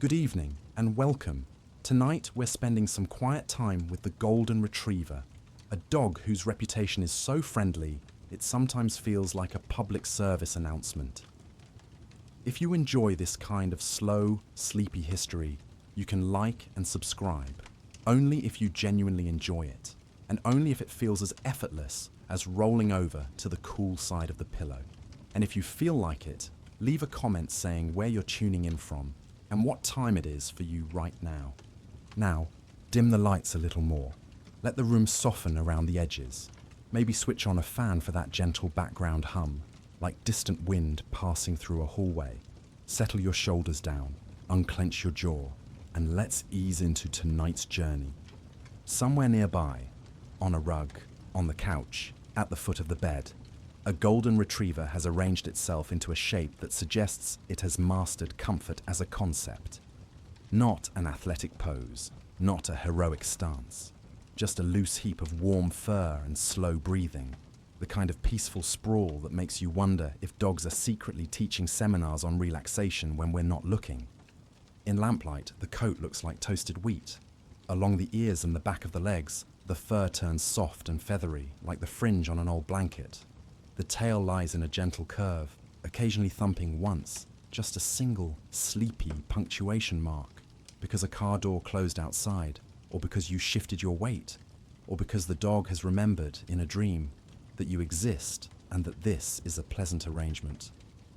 Good evening and welcome. Tonight we're spending some quiet time with the Golden Retriever, a dog whose reputation is so friendly it sometimes feels like a public service announcement. If you enjoy this kind of slow, sleepy history, you can like and subscribe, only if you genuinely enjoy it, and only if it feels as effortless as rolling over to the cool side of the pillow. And if you feel like it, leave a comment saying where you're tuning in from and what time it is for you right now. Now, dim the lights a little more. Let the room soften around the edges. Maybe switch on a fan for that gentle background hum, like distant wind passing through a hallway. Settle your shoulders down, unclench your jaw, and let's ease into tonight's journey. Somewhere nearby, on a rug, on the couch, at the foot of the bed, a golden retriever has arranged itself into a shape that suggests it has mastered comfort as a concept. Not an athletic pose, not a heroic stance, just a loose heap of warm fur and slow breathing, the kind of peaceful sprawl that makes you wonder if dogs are secretly teaching seminars on relaxation when we're not looking. In lamplight, the coat looks like toasted wheat. Along the ears and the back of the legs, the fur turns soft and feathery, like the fringe on an old blanket. The tail lies in a gentle curve, occasionally thumping once, just a single, sleepy punctuation mark, because a car door closed outside, or because you shifted your weight, or because the dog has remembered in a dream that you exist and that this is a pleasant arrangement.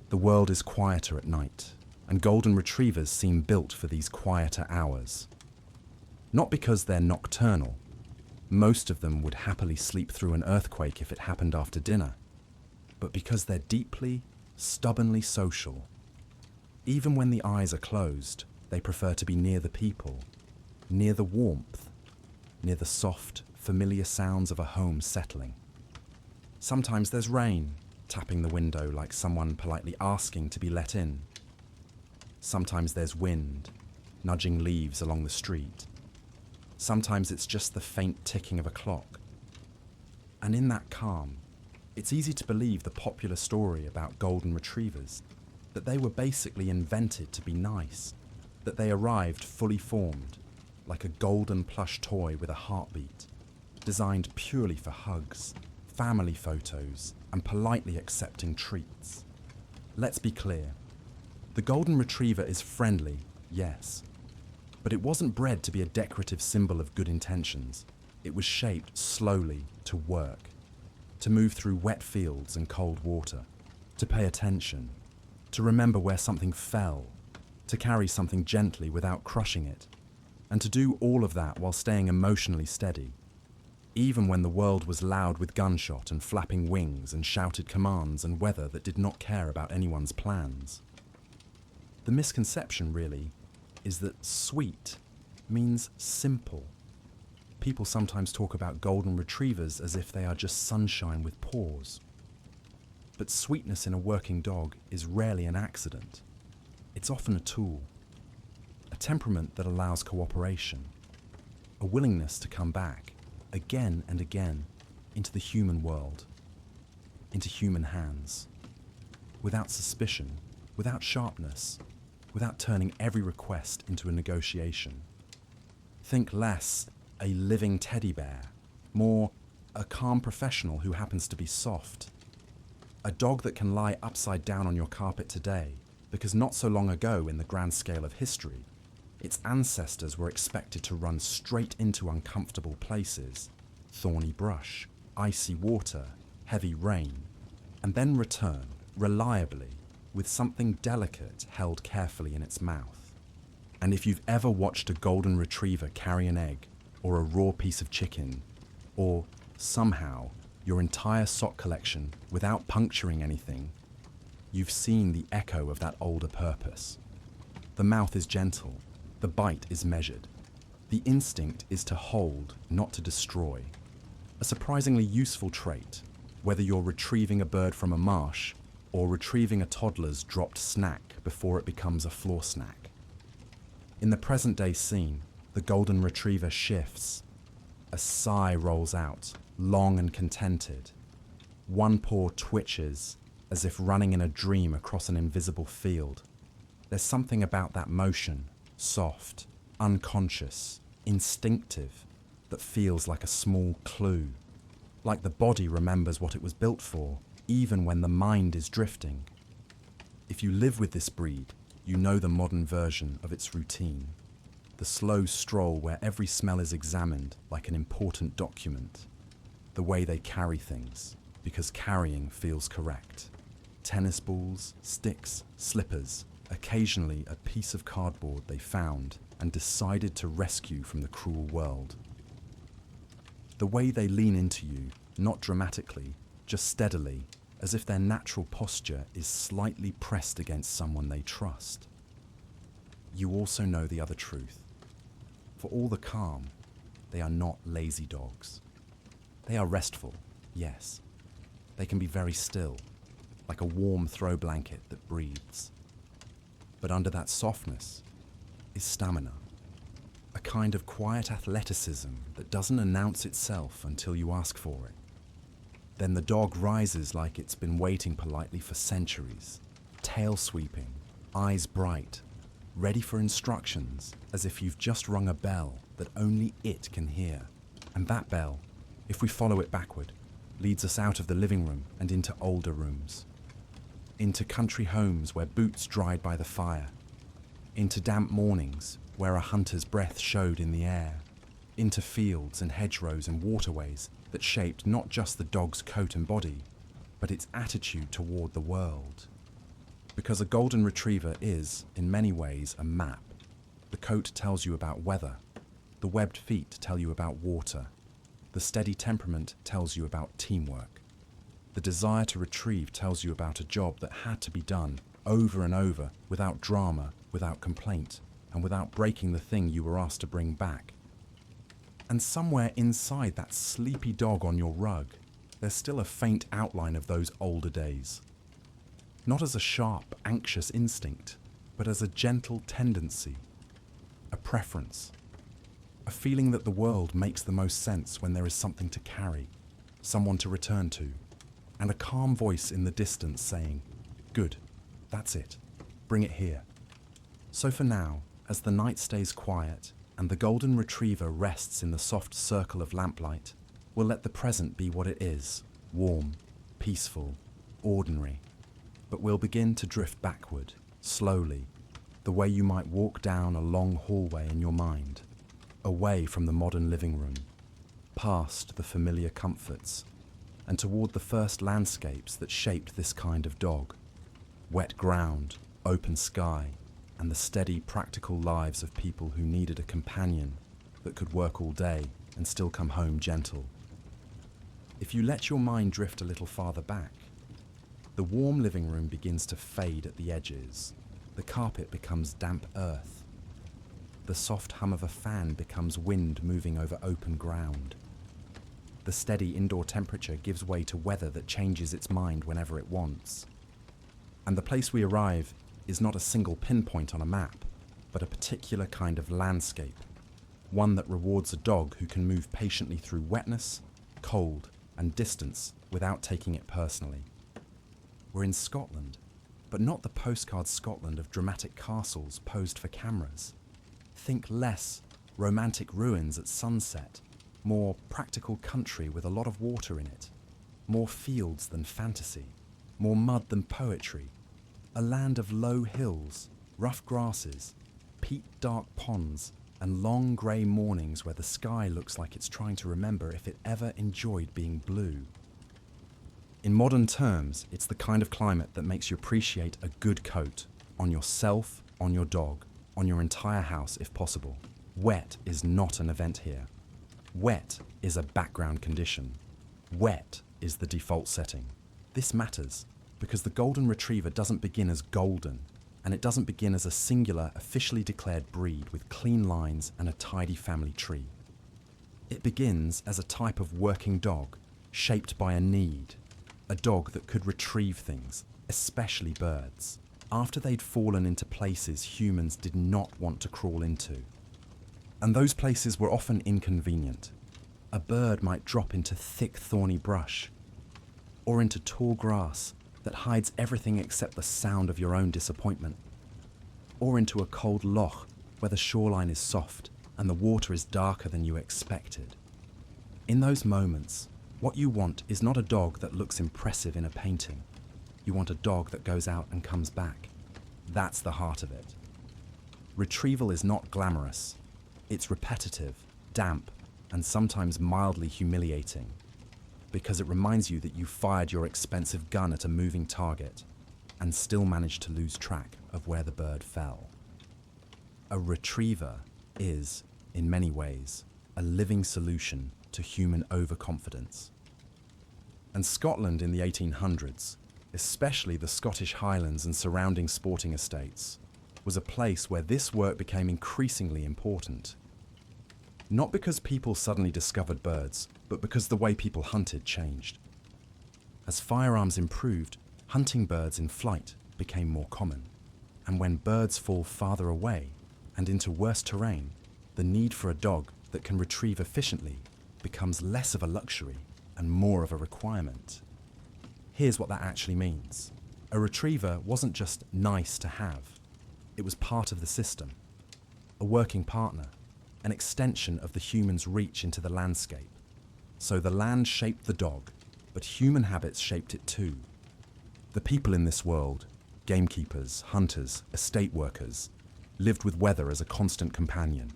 The world is quieter at night, and golden retrievers seem built for these quieter hours. Not because they're nocturnal. Most of them would happily sleep through an earthquake if it happened after dinner, but because they're deeply, stubbornly social. Even when the eyes are closed, they prefer to be near the people, near the warmth, near the soft, familiar sounds of a home settling. Sometimes there's rain, tapping the window like someone politely asking to be let in. Sometimes there's wind, nudging leaves along the street. Sometimes it's just the faint ticking of a clock. And in that calm, it's easy to believe the popular story about golden retrievers, that they were basically invented to be nice, that they arrived fully formed, like a golden plush toy with a heartbeat, designed purely for hugs, family photos, and politely accepting treats. Let's be clear. The golden retriever is friendly, yes, but it wasn't bred to be a decorative symbol of good intentions. It was shaped slowly to work, to move through wet fields and cold water, to pay attention, to remember where something fell, to carry something gently without crushing it, and to do all of that while staying emotionally steady, even when the world was loud with gunshot and flapping wings and shouted commands and weather that did not care about anyone's plans. The misconception, really, is that sweet means simple. People sometimes talk about golden retrievers as if they are just sunshine with paws. But sweetness in a working dog is rarely an accident. It's often a tool. A temperament that allows cooperation, a willingness to come back again and again into the human world, into human hands, without suspicion, without sharpness, without turning every request into a negotiation. Think less a living teddy bear, more a calm professional who happens to be soft. A dog that can lie upside down on your carpet today, because not so long ago in the grand scale of history, its ancestors were expected to run straight into uncomfortable places, thorny brush, icy water, heavy rain, and then return, reliably, with something delicate held carefully in its mouth. And if you've ever watched a golden retriever carry an egg, or a raw piece of chicken, or, somehow, your entire sock collection without puncturing anything, you've seen the echo of that older purpose. The mouth is gentle. The bite is measured. The instinct is to hold, not to destroy. A surprisingly useful trait, whether you're retrieving a bird from a marsh or retrieving a toddler's dropped snack before it becomes a floor snack. In the present-day scene, the golden retriever shifts. A sigh rolls out, long and contented. One paw twitches, as if running in a dream across an invisible field. There's something about that motion, soft, unconscious, instinctive, that feels like a small clue, like the body remembers what it was built for, even when the mind is drifting. If you live with this breed, you know the modern version of its routine. The slow stroll where every smell is examined like an important document. The way they carry things, because carrying feels correct. Tennis balls, sticks, slippers, occasionally a piece of cardboard they found and decided to rescue from the cruel world. The way they lean into you, not dramatically, just steadily, as if their natural posture is slightly pressed against someone they trust. You also know the other truth. For all the calm, they are not lazy dogs. They are restful, yes. They can be very still, like a warm throw blanket that breathes. But under that softness is stamina, a kind of quiet athleticism that doesn't announce itself until you ask for it. Then the dog rises like it's been waiting politely for centuries, tail sweeping, eyes bright, ready for instructions, as if you've just rung a bell that only it can hear. And that bell, if we follow it backward, leads us out of the living room and into older rooms, into country homes where boots dried by the fire, into damp mornings where a hunter's breath showed in the air, into fields and hedgerows and waterways that shaped not just the dog's coat and body, but its attitude toward the world. Because a golden retriever is, in many ways, a map. The coat tells you about weather, the webbed feet tell you about water, the steady temperament tells you about teamwork. The desire to retrieve tells you about a job that had to be done over and over, without drama, without complaint, and without breaking the thing you were asked to bring back. And somewhere inside that sleepy dog on your rug, there's still a faint outline of those older days. Not as a sharp, anxious instinct, but as a gentle tendency, a preference, a feeling that the world makes the most sense when there is something to carry, someone to return to, and a calm voice in the distance saying, "Good, that's it, bring it here." So for now, as the night stays quiet and the golden retriever rests in the soft circle of lamplight, we'll let the present be what it is, warm, peaceful, ordinary. But we'll begin to drift backward, slowly, the way you might walk down a long hallway in your mind, away from the modern living room, past the familiar comforts, and toward the first landscapes that shaped this kind of dog. Wet ground, open sky, and the steady, practical lives of people who needed a companion that could work all day and still come home gentle. If you let your mind drift a little farther back, the warm living room begins to fade at the edges. The carpet becomes damp earth. The soft hum of a fan becomes wind moving over open ground. The steady indoor temperature gives way to weather that changes its mind whenever it wants. And the place we arrive is not a single pinpoint on a map, but a particular kind of landscape, one that rewards a dog who can move patiently through wetness, cold, and distance without taking it personally. We're in Scotland, but not the postcard Scotland of dramatic castles posed for cameras. Think less romantic ruins at sunset, more practical country with a lot of water in it, more fields than fantasy, more mud than poetry, a land of low hills, rough grasses, peat-dark ponds, and long grey mornings where the sky looks like it's trying to remember if it ever enjoyed being blue. In modern terms, it's the kind of climate that makes you appreciate a good coat on yourself, on your dog, on your entire house if possible. Wet is not an event here. Wet is a background condition. Wet is the default setting. This matters because the golden retriever doesn't begin as golden, and it doesn't begin as a singular, officially declared breed with clean lines and a tidy family tree. It begins as a type of working dog, shaped by a need, a dog that could retrieve things, especially birds, after they'd fallen into places humans did not want to crawl into. And those places were often inconvenient. A bird might drop into thick, thorny brush, or into tall grass that hides everything except the sound of your own disappointment, or into a cold loch where the shoreline is soft and the water is darker than you expected. In those moments, what you want is not a dog that looks impressive in a painting. You want a dog that goes out and comes back. That's the heart of it. Retrieval is not glamorous. It's repetitive, damp, and sometimes mildly humiliating, because it reminds you that you fired your expensive gun at a moving target and still managed to lose track of where the bird fell. A retriever is, in many ways, a living solution to human overconfidence. And Scotland in the 1800s, especially the Scottish Highlands and surrounding sporting estates, was a place where this work became increasingly important. Not because people suddenly discovered birds, but because the way people hunted changed. As firearms improved, hunting birds in flight became more common. And when birds fall farther away and into worse terrain, the need for a dog that can retrieve efficiently becomes less of a luxury and more of a requirement. Here's what that actually means. A retriever wasn't just nice to have. It was part of the system, a working partner, an extension of the human's reach into the landscape. So the land shaped the dog, but human habits shaped it too. The people in this world, gamekeepers, hunters, estate workers, lived with weather as a constant companion.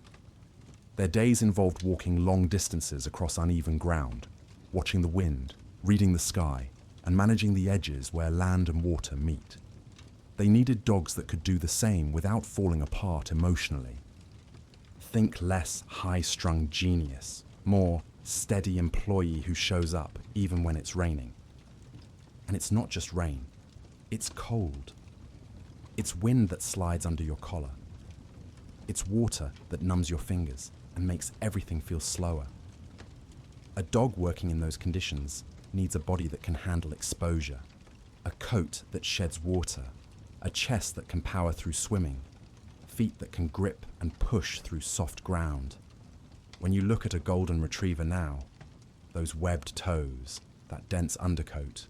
Their days involved walking long distances across uneven ground, watching the wind, reading the sky, and managing the edges where land and water meet. They needed dogs that could do the same without falling apart emotionally. Think less high-strung genius, more steady employee who shows up even when it's raining. And it's not just rain, it's cold. It's wind that slides under your collar. It's water that numbs your fingers and makes everything feel slower. A dog working in those conditions needs a body that can handle exposure, a coat that sheds water, a chest that can power through swimming, feet that can grip and push through soft ground. When you look at a golden retriever now, those webbed toes, that dense undercoat,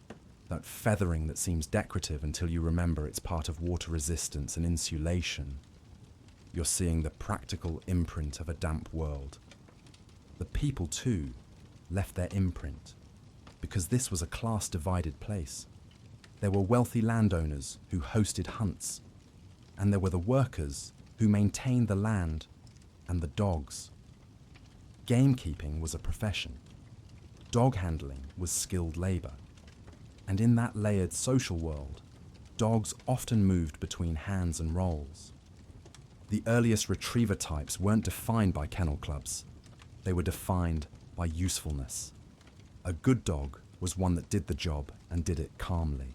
that feathering that seems decorative until you remember it's part of water resistance and insulation, you're seeing the practical imprint of a damp world. The people, too, left their imprint, because this was a class-divided place. There were wealthy landowners who hosted hunts, and there were the workers who maintained the land and the dogs. Gamekeeping was a profession. Dog handling was skilled labor. And in that layered social world, dogs often moved between hands and roles. The earliest retriever types weren't defined by kennel clubs. They were defined by usefulness. A good dog was one that did the job and did it calmly.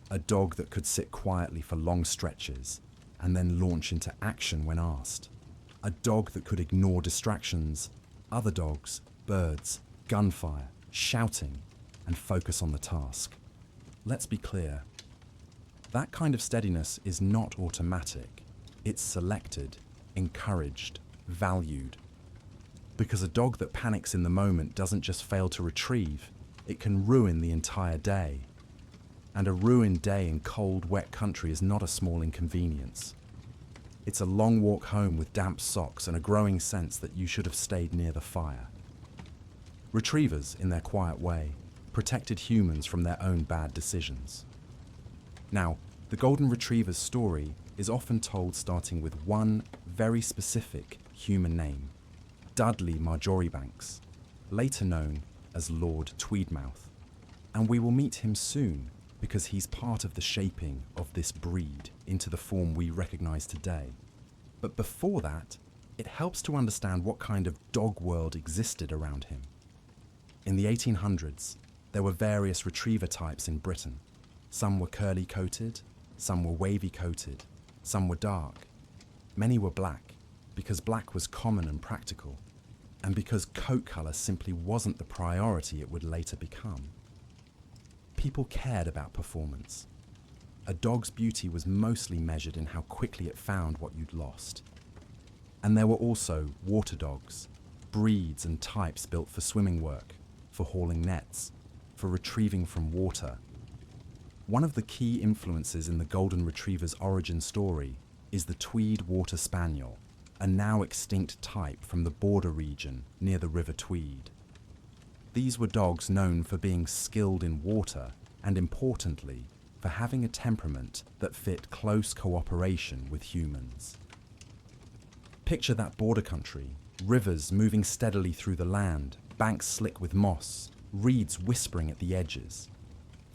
A dog that could sit quietly for long stretches and then launch into action when asked. A dog that could ignore distractions, other dogs, birds, gunfire, shouting, and focus on the task. Let's be clear. That kind of steadiness is not automatic. It's selected, encouraged, valued. Because a dog that panics in the moment doesn't just fail to retrieve, it can ruin the entire day. And a ruined day in cold, wet country is not a small inconvenience. It's a long walk home with damp socks and a growing sense that you should have stayed near the fire. Retrievers, in their quiet way, protected humans from their own bad decisions. Now, the Golden Retriever's story is often told starting with one very specific human name, Dudley Marjoribanks, later known as Lord Tweedmouth. And we will meet him soon because he's part of the shaping of this breed into the form we recognize today. But before that, it helps to understand what kind of dog world existed around him. In the 1800s, there were various retriever types in Britain. Some were curly-coated, some were wavy-coated, some were dark. Many were black, because black was common and practical, and because coat colour simply wasn't the priority it would later become. People cared about performance. A dog's beauty was mostly measured in how quickly it found what you'd lost. And there were also water dogs, breeds and types built for swimming work, for hauling nets, for retrieving from water. One of the key influences in the Golden Retriever's origin story is the Tweed Water Spaniel, a now extinct type from the border region near the River Tweed. These were dogs known for being skilled in water and, importantly, for having a temperament that fit close cooperation with humans. Picture that border country, rivers moving steadily through the land, banks slick with moss, reeds whispering at the edges,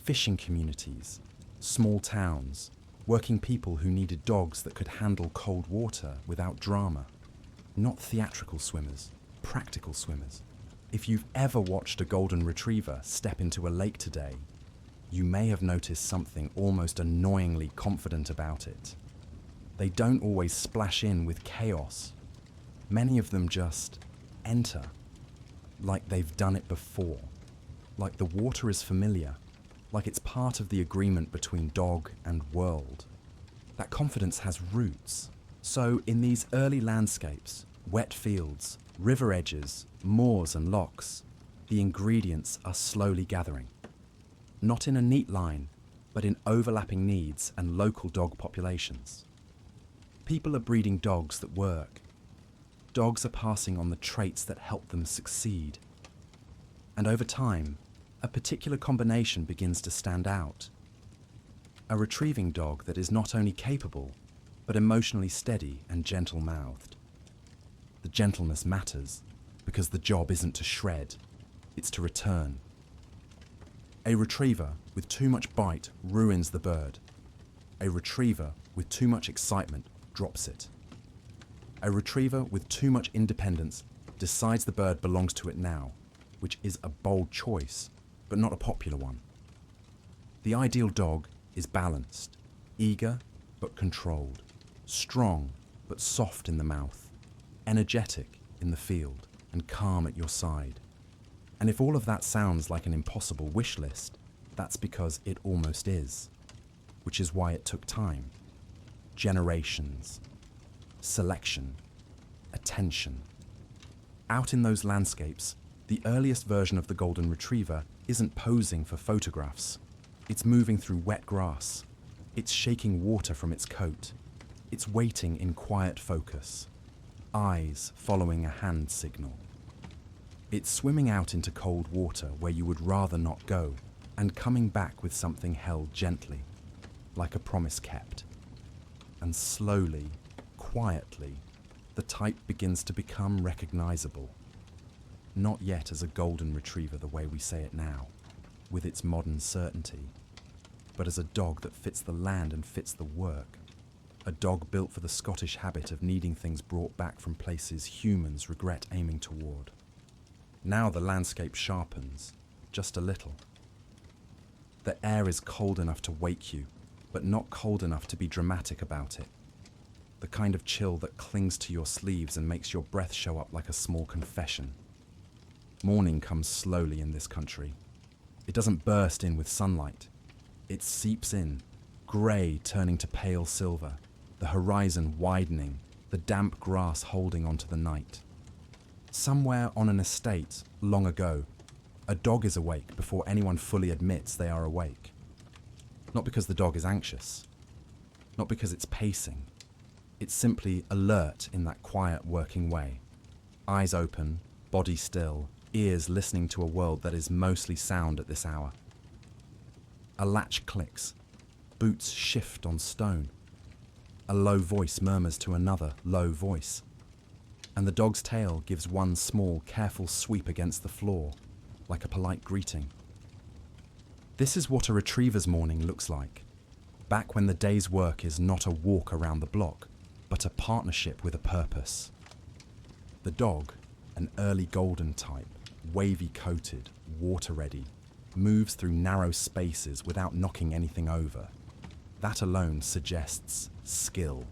fishing communities, small towns, working people who needed dogs that could handle cold water without drama. Not theatrical swimmers, practical swimmers. If you've ever watched a golden retriever step into a lake today, you may have noticed something almost annoyingly confident about it. They don't always splash in with chaos. Many of them just enter, like they've done it before, like the water is familiar, like it's part of the agreement between dog and world. That confidence has roots. So in these early landscapes, wet fields, river edges, moors and lochs, the ingredients are slowly gathering. Not in a neat line, but in overlapping needs and local dog populations. People are breeding dogs that work. Dogs are passing on the traits that help them succeed. And over time, a particular combination begins to stand out. A retrieving dog that is not only capable, but emotionally steady and gentle-mouthed. The gentleness matters, because the job isn't to shred, it's to return. A retriever with too much bite ruins the bird. A retriever with too much excitement drops it. A retriever with too much independence decides the bird belongs to it now, which is a bold choice, but not a popular one. The ideal dog is balanced, eager but controlled, strong but soft in the mouth, energetic in the field, and calm at your side. And if all of that sounds like an impossible wish list, that's because it almost is, which is why it took time. Generations, selection, attention. Out in those landscapes, the earliest version of the golden retriever isn't posing for photographs. It's moving through wet grass. It's shaking water from its coat. It's waiting in quiet focus, eyes following a hand signal. It's swimming out into cold water where you would rather not go, and coming back with something held gently, like a promise kept. And slowly, quietly, the type begins to become recognizable. Not yet as a golden retriever the way we say it now, with its modern certainty, but as a dog that fits the land and fits the work. A dog built for the Scottish habit of needing things brought back from places humans regret aiming toward. Now the landscape sharpens, just a little. The air is cold enough to wake you, but not cold enough to be dramatic about it. The kind of chill that clings to your sleeves and makes your breath show up like a small confession. Morning comes slowly in this country. It doesn't burst in with sunlight. It seeps in, grey turning to pale silver, the horizon widening, the damp grass holding onto the night. Somewhere on an estate, long ago, a dog is awake before anyone fully admits they are awake. Not because the dog is anxious, not because it's pacing. It's simply alert in that quiet working way. Eyes open, body still, ears listening to a world that is mostly sound at this hour. A latch clicks, boots shift on stone. A low voice murmurs to another low voice. And the dog's tail gives one small, careful sweep against the floor, like a polite greeting. This is what a retriever's morning looks like, back when the day's work is not a walk around the block, but a partnership with a purpose. The dog, an early golden type, wavy-coated, water-ready, moves through narrow spaces without knocking anything over. That alone suggests skill.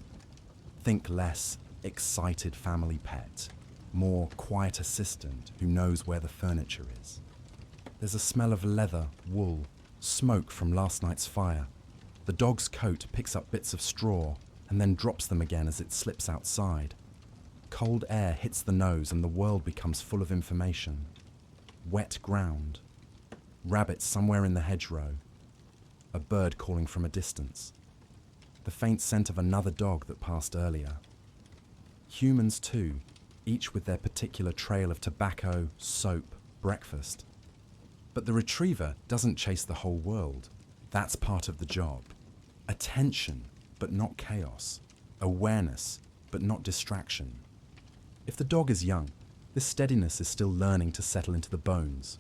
Think less excited family pet, more quiet assistant who knows where the furniture is. There's a smell of leather, wool, smoke from last night's fire. The dog's coat picks up bits of straw and then drops them again as it slips outside. Cold air hits the nose and the world becomes full of information. Wet ground. Rabbits somewhere in the hedgerow. A bird calling from a distance. The faint scent of another dog that passed earlier. Humans too, each with their particular trail of tobacco, soap, breakfast. But the retriever doesn't chase the whole world. That's part of the job. Attention, but not chaos. Awareness, but not distraction. If the dog is young, this steadiness is still learning to settle into the bones.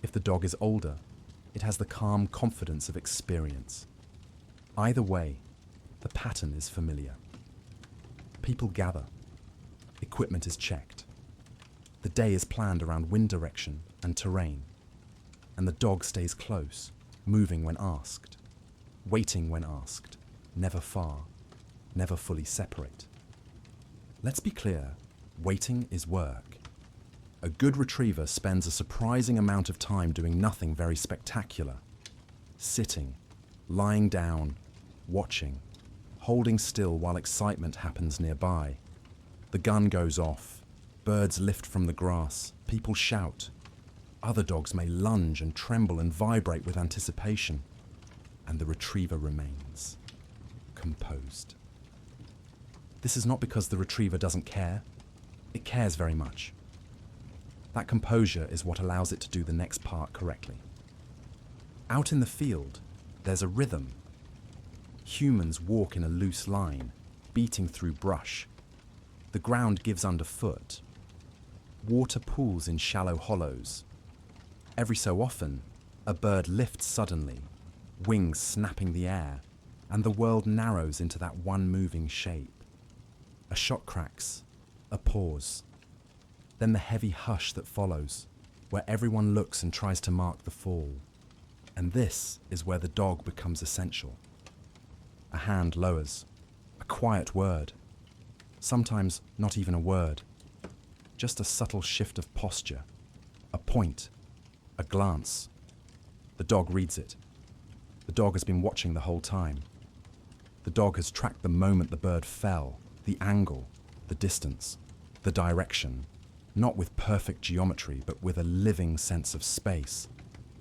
If the dog is older, it has the calm confidence of experience. Either way, the pattern is familiar. People gather. Equipment is checked. The day is planned around wind direction and terrain. And the dog stays close, moving when asked, waiting when asked, never far, never fully separate. Let's be clear, waiting is work. A good retriever spends a surprising amount of time doing nothing very spectacular. Sitting, lying down, watching, holding still while excitement happens nearby. The gun goes off, birds lift from the grass, people shout. Other dogs may lunge and tremble and vibrate with anticipation, and the retriever remains composed. This is not because the retriever doesn't care. It cares very much. That composure is what allows it to do the next part correctly. Out in the field, there's a rhythm. Humans walk in a loose line, beating through brush. The ground gives underfoot. Water pools in shallow hollows. Every so often, a bird lifts suddenly, wings snapping the air, and the world narrows into that one moving shape. A shot cracks, a pause. Then the heavy hush that follows, where everyone looks and tries to mark the fall. And this is where the dog becomes essential. A hand lowers, a quiet word. Sometimes not even a word. Just a subtle shift of posture, a point, a glance. The dog reads it. The dog has been watching the whole time. The dog has tracked the moment the bird fell, the angle, the distance, the direction, not with perfect geometry, but with a living sense of space.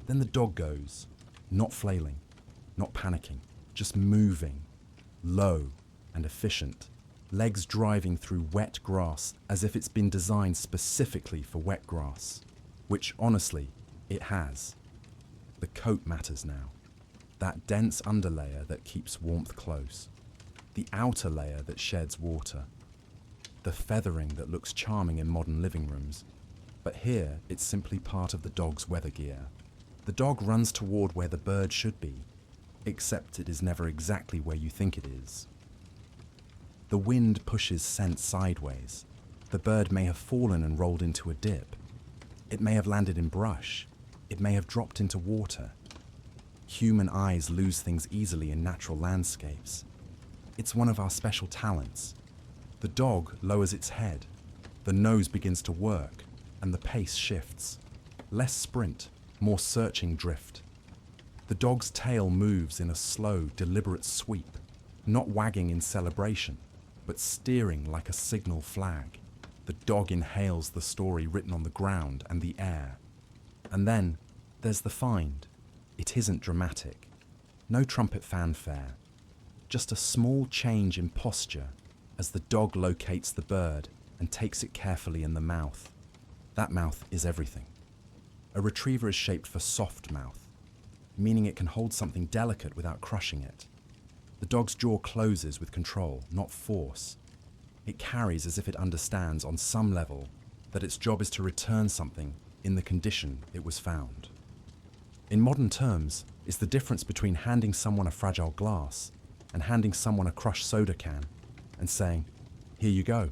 Then the dog goes, not flailing, not panicking, just moving, low and efficient, legs driving through wet grass as if it's been designed specifically for wet grass, which honestly, it has. The coat matters now. That dense underlayer that keeps warmth close. The outer layer that sheds water. The feathering that looks charming in modern living rooms. But here, it's simply part of the dog's weather gear. The dog runs toward where the bird should be, except it is never exactly where you think it is. The wind pushes scent sideways. The bird may have fallen and rolled into a dip. It may have landed in brush. It may have dropped into water. Human eyes lose things easily in natural landscapes. It's one of our special talents. The dog lowers its head. The nose begins to work, and the pace shifts. Less sprint, more searching drift. The dog's tail moves in a slow, deliberate sweep, not wagging in celebration, but steering like a signal flag. The dog inhales the story written on the ground and the air. And then there's the find. It isn't dramatic. No trumpet fanfare. Just a small change in posture as the dog locates the bird and takes it carefully in the mouth. That mouth is everything. A retriever is shaped for soft mouth, meaning it can hold something delicate without crushing it. The dog's jaw closes with control, not force. It carries as if it understands on some level that its job is to return something in the condition it was found. In modern terms, it's the difference between handing someone a fragile glass and handing someone a crushed soda can and saying, "Here you go."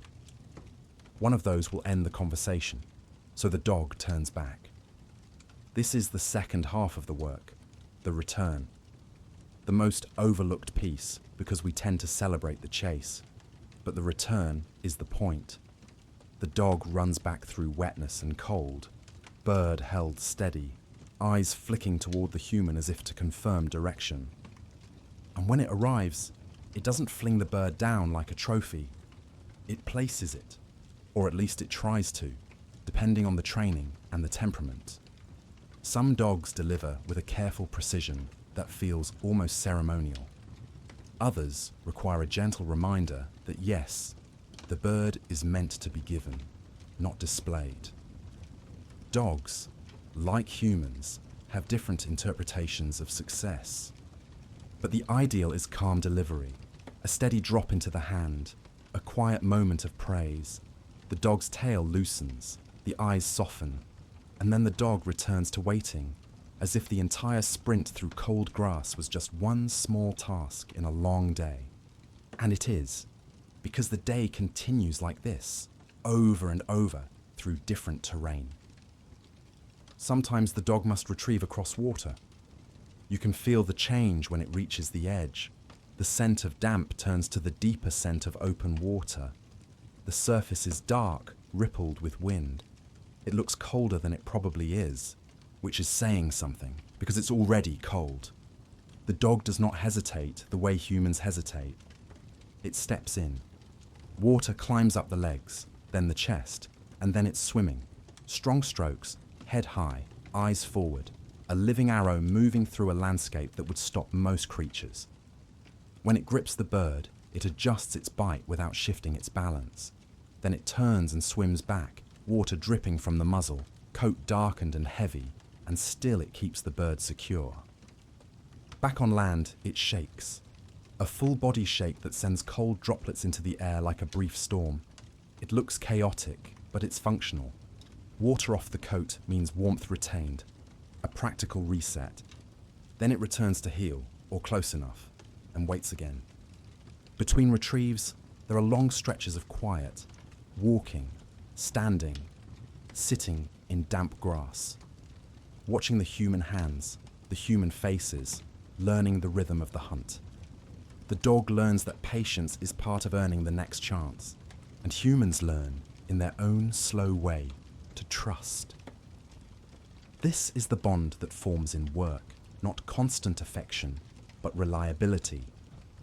One of those will end the conversation, so the dog turns back. This is the second half of the work, the return. The most overlooked piece because we tend to celebrate the chase. But the return is the point. The dog runs back through wetness and cold, bird held steady, eyes flicking toward the human as if to confirm direction. And when it arrives, it doesn't fling the bird down like a trophy. It places it, or at least it tries to, depending on the training and the temperament. Some dogs deliver with a careful precision that feels almost ceremonial. Others require a gentle reminder that yes, The bird is meant to be given, not displayed. Dogs, like humans, have different interpretations of success. But the ideal is calm delivery, a steady drop into the hand, a quiet moment of praise. The dog's tail loosens, the eyes soften, and then the dog returns to waiting, as if the entire sprint through cold grass was just one small task in a long day. And it is, because the day continues like this, over and over, through different terrain. Sometimes the dog must retrieve across water. You can feel the change when it reaches the edge. The scent of damp turns to the deeper scent of open water. The surface is dark, rippled with wind. It looks colder than it probably is, which is saying something, because it's already cold. The dog does not hesitate the way humans hesitate. It steps in. Water climbs up the legs, then the chest, and then it's swimming. Strong strokes, head high, eyes forward, a living arrow moving through a landscape that would stop most creatures. When it grips the bird, it adjusts its bite without shifting its balance. Then it turns and swims back, water dripping from the muzzle, coat darkened and heavy, and still it keeps the bird secure. Back on land, it shakes. A full body shake that sends cold droplets into the air like a brief storm. It looks chaotic, but it's functional. Water off the coat means warmth retained, a practical reset. Then it returns to heel, or close enough, and waits again. Between retrieves, there are long stretches of quiet, walking, standing, sitting in damp grass, watching the human hands, the human faces, learning the rhythm of the hunt. The dog learns that patience is part of earning the next chance, and humans learn, in their own slow way, to trust. This is the bond that forms in work, not constant affection, but reliability.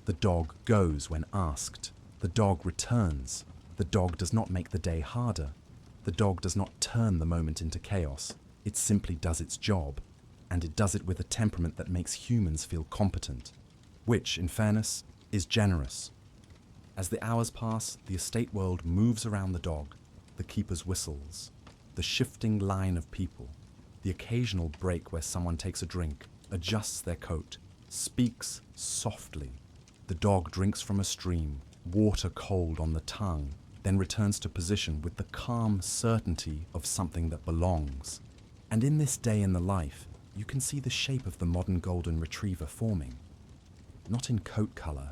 The dog goes when asked. The dog returns. The dog does not make the day harder. The dog does not turn the moment into chaos. It simply does its job, and it does it with a temperament that makes humans feel competent, which, in fairness, is generous. As the hours pass, the estate world moves around the dog, the keeper's whistles, the shifting line of people, the occasional break where someone takes a drink, adjusts their coat, speaks softly. The dog drinks from a stream, water cold on the tongue, then returns to position with the calm certainty of something that belongs. And in this day in the life, you can see the shape of the modern golden retriever forming. Not in coat colour,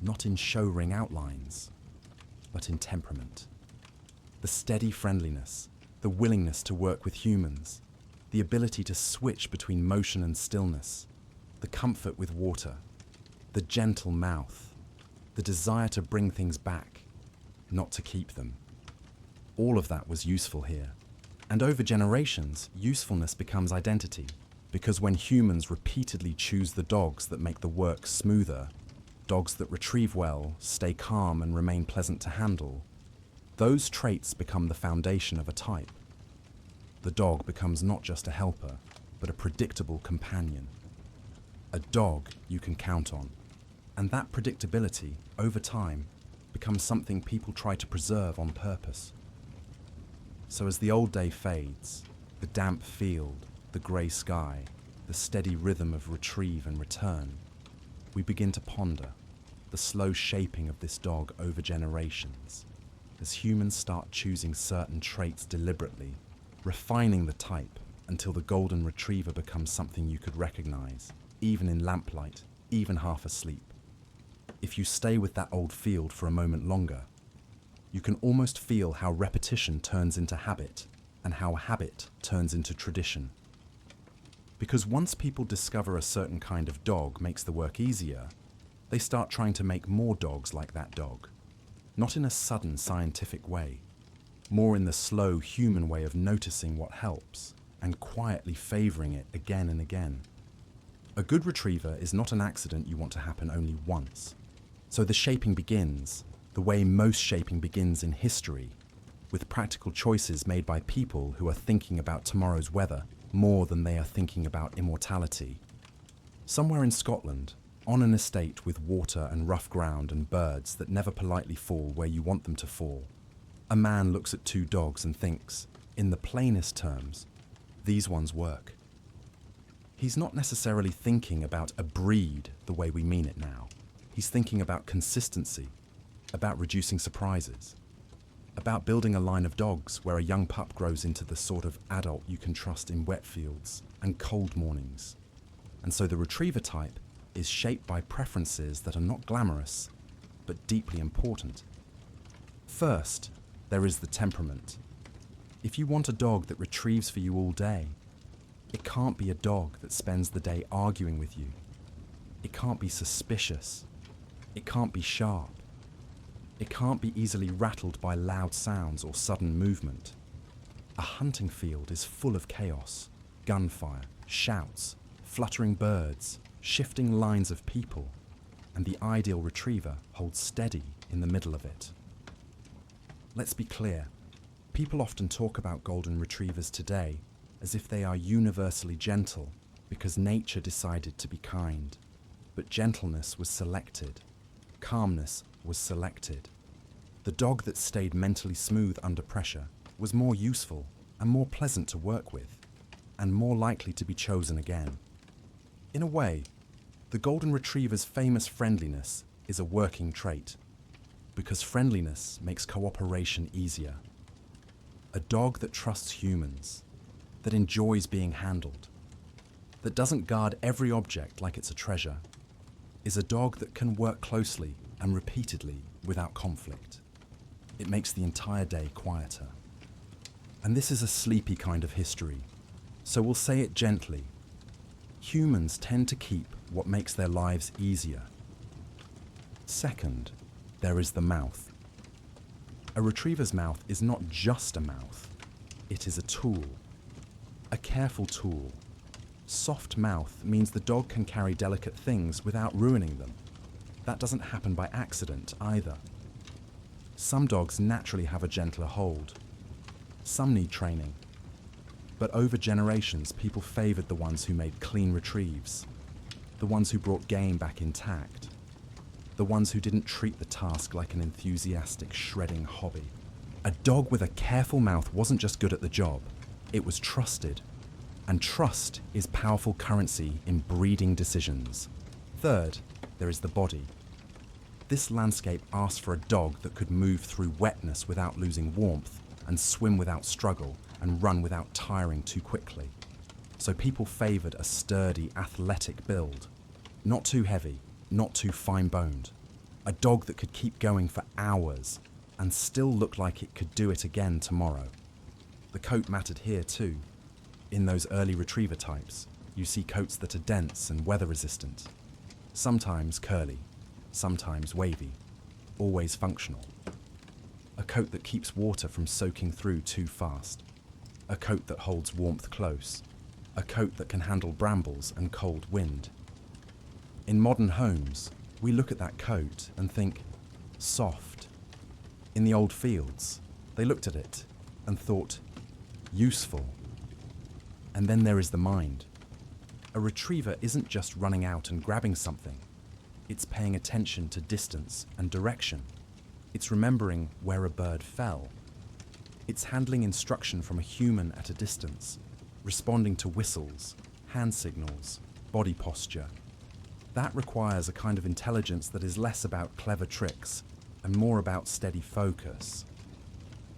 not in show ring outlines, but in temperament. The steady friendliness, the willingness to work with humans, the ability to switch between motion and stillness, the comfort with water, the gentle mouth, the desire to bring things back, not to keep them. All of that was useful here. And over generations, usefulness becomes identity, because when humans repeatedly choose the dogs that make the work smoother, dogs that retrieve well, stay calm and remain pleasant to handle, those traits become the foundation of a type. The dog becomes not just a helper, but a predictable companion. A dog you can count on. And that predictability, over time, becomes something people try to preserve on purpose. So as the old day fades, the damp field, the grey sky, the steady rhythm of retrieve and return, we begin to ponder the slow shaping of this dog over generations, as humans start choosing certain traits deliberately, refining the type until the golden retriever becomes something you could recognize, even in lamplight, even half asleep. If you stay with that old field for a moment longer, you can almost feel how repetition turns into habit and how habit turns into tradition. Because once people discover a certain kind of dog makes the work easier, they start trying to make more dogs like that dog. Not in a sudden scientific way, more in the slow human way of noticing what helps and quietly favoring it again and again. A good retriever is not an accident you want to happen only once. So the shaping begins, the way most shaping begins in history, with practical choices made by people who are thinking about tomorrow's weather more than they are thinking about immortality. Somewhere in Scotland, On an estate with water and rough ground and birds that never politely fall where you want them to fall, a man looks at two dogs and thinks, in the plainest terms, these ones work. He's not necessarily thinking about a breed the way we mean it now. He's thinking about consistency, about reducing surprises, about building a line of dogs where a young pup grows into the sort of adult you can trust in wet fields and cold mornings. And so the retriever type is shaped by preferences that are not glamorous, but deeply important. First, there is the temperament. If you want a dog that retrieves for you all day, it can't be a dog that spends the day arguing with you. It can't be suspicious. It can't be sharp. It can't be easily rattled by loud sounds or sudden movement. A hunting field is full of chaos, gunfire, shouts, fluttering birds, shifting lines of people, and the ideal retriever holds steady in the middle of it. Let's be clear. People often talk about golden retrievers today as if they are universally gentle because nature decided to be kind. But gentleness was selected. Calmness was selected. The dog that stayed mentally smooth under pressure was more useful and more pleasant to work with, and more likely to be chosen again. In a way, the golden retriever's famous friendliness is a working trait, because friendliness makes cooperation easier. A dog that trusts humans, that enjoys being handled, that doesn't guard every object like it's a treasure, is a dog that can work closely and repeatedly without conflict. It makes the entire day quieter. And this is a sleepy kind of history, so we'll say it gently. Humans tend to keep what makes their lives easier. Second, there is the mouth. A retriever's mouth is not just a mouth, it is a tool. A careful tool. Soft mouth means the dog can carry delicate things without ruining them. That doesn't happen by accident either. Some dogs naturally have a gentler hold. Some need training. But over generations, people favored the ones who made clean retrieves, the ones who brought game back intact, the ones who didn't treat the task like an enthusiastic shredding hobby. A dog with a careful mouth wasn't just good at the job, it was trusted. And trust is powerful currency in breeding decisions. Third, there is the body. This landscape asked for a dog that could move through wetness without losing warmth, and swim without struggle, and run without tiring too quickly. So people favored a sturdy, athletic build. Not too heavy, not too fine-boned. A dog that could keep going for hours and still look like it could do it again tomorrow. The coat mattered here too. In those early retriever types, you see coats that are dense and weather-resistant. Sometimes curly, sometimes wavy, always functional. A coat that keeps water from soaking through too fast. A coat that holds warmth close. A coat that can handle brambles and cold wind. In modern homes, we look at that coat and think, soft. In the old fields, they looked at it and thought, useful. And then there is the mind. A retriever isn't just running out and grabbing something. It's paying attention to distance and direction. It's remembering where a bird fell. It's handling instruction from a human at a distance, responding to whistles, hand signals, body posture. That requires a kind of intelligence that is less about clever tricks and more about steady focus.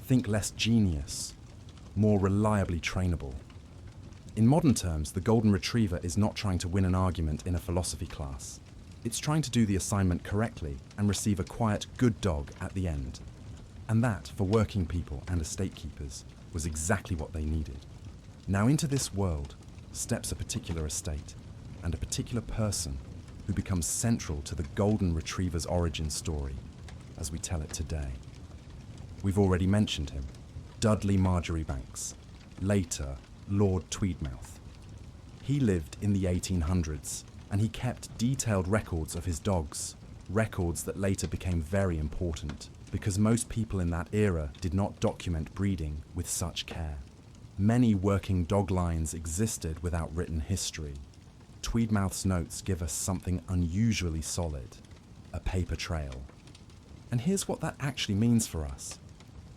Think less genius, more reliably trainable. In modern terms, the golden retriever is not trying to win an argument in a philosophy class. It's trying to do the assignment correctly and receive a quiet, good dog at the end. And that, for working people and estate keepers, was exactly what they needed. Now into this world steps a particular estate and a particular person who becomes central to the golden retriever's origin story as we tell it today. We've already mentioned him, Dudley Marjoribanks, later Lord Tweedmouth. He lived in the 1800s and he kept detailed records of his dogs, records that later became very important because most people in that era did not document breeding with such care. Many working dog lines existed without written history. Tweedmouth's notes give us something unusually solid, a paper trail. And here's what that actually means for us.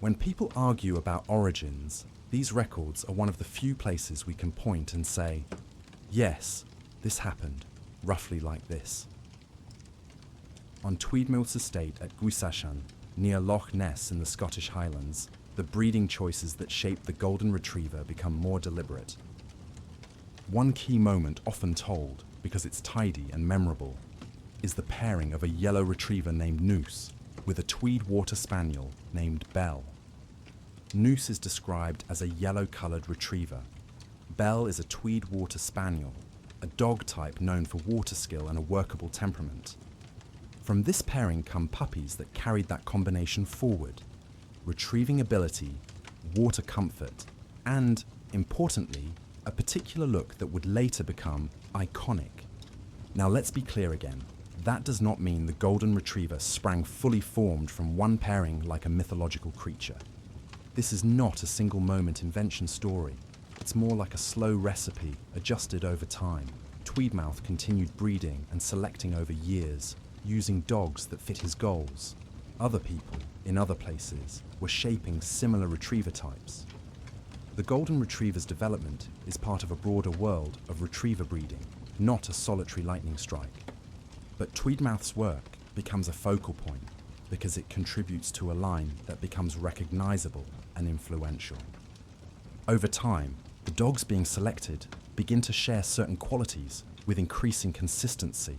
When people argue about origins, these records are one of the few places we can point and say, yes, this happened, roughly like this. On Tweedmouth's estate at Gwisachan, near Loch Ness in the Scottish Highlands, the breeding choices that shape the golden retriever become more deliberate. One key moment often told, because it's tidy and memorable, is the pairing of a yellow retriever named Noose with a Tweed water spaniel named Belle. Noose is described as a yellow-coloured retriever. Belle is a Tweed water spaniel, a dog type known for water skill and a workable temperament. From this pairing come puppies that carried that combination forward: retrieving ability, water comfort, and, importantly, a particular look that would later become iconic. Now let's be clear again. That does not mean the golden retriever sprang fully formed from one pairing like a mythological creature. This is not a single moment invention story. It's more like a slow recipe adjusted over time. Tweedmouth continued breeding and selecting over years, using dogs that fit his goals. Other people, in other places, were shaping similar retriever types. The golden retriever's development is part of a broader world of retriever breeding, not a solitary lightning strike. But Tweedmouth's work becomes a focal point because it contributes to a line that becomes recognizable and influential. Over time, the dogs being selected begin to share certain qualities with increasing consistency.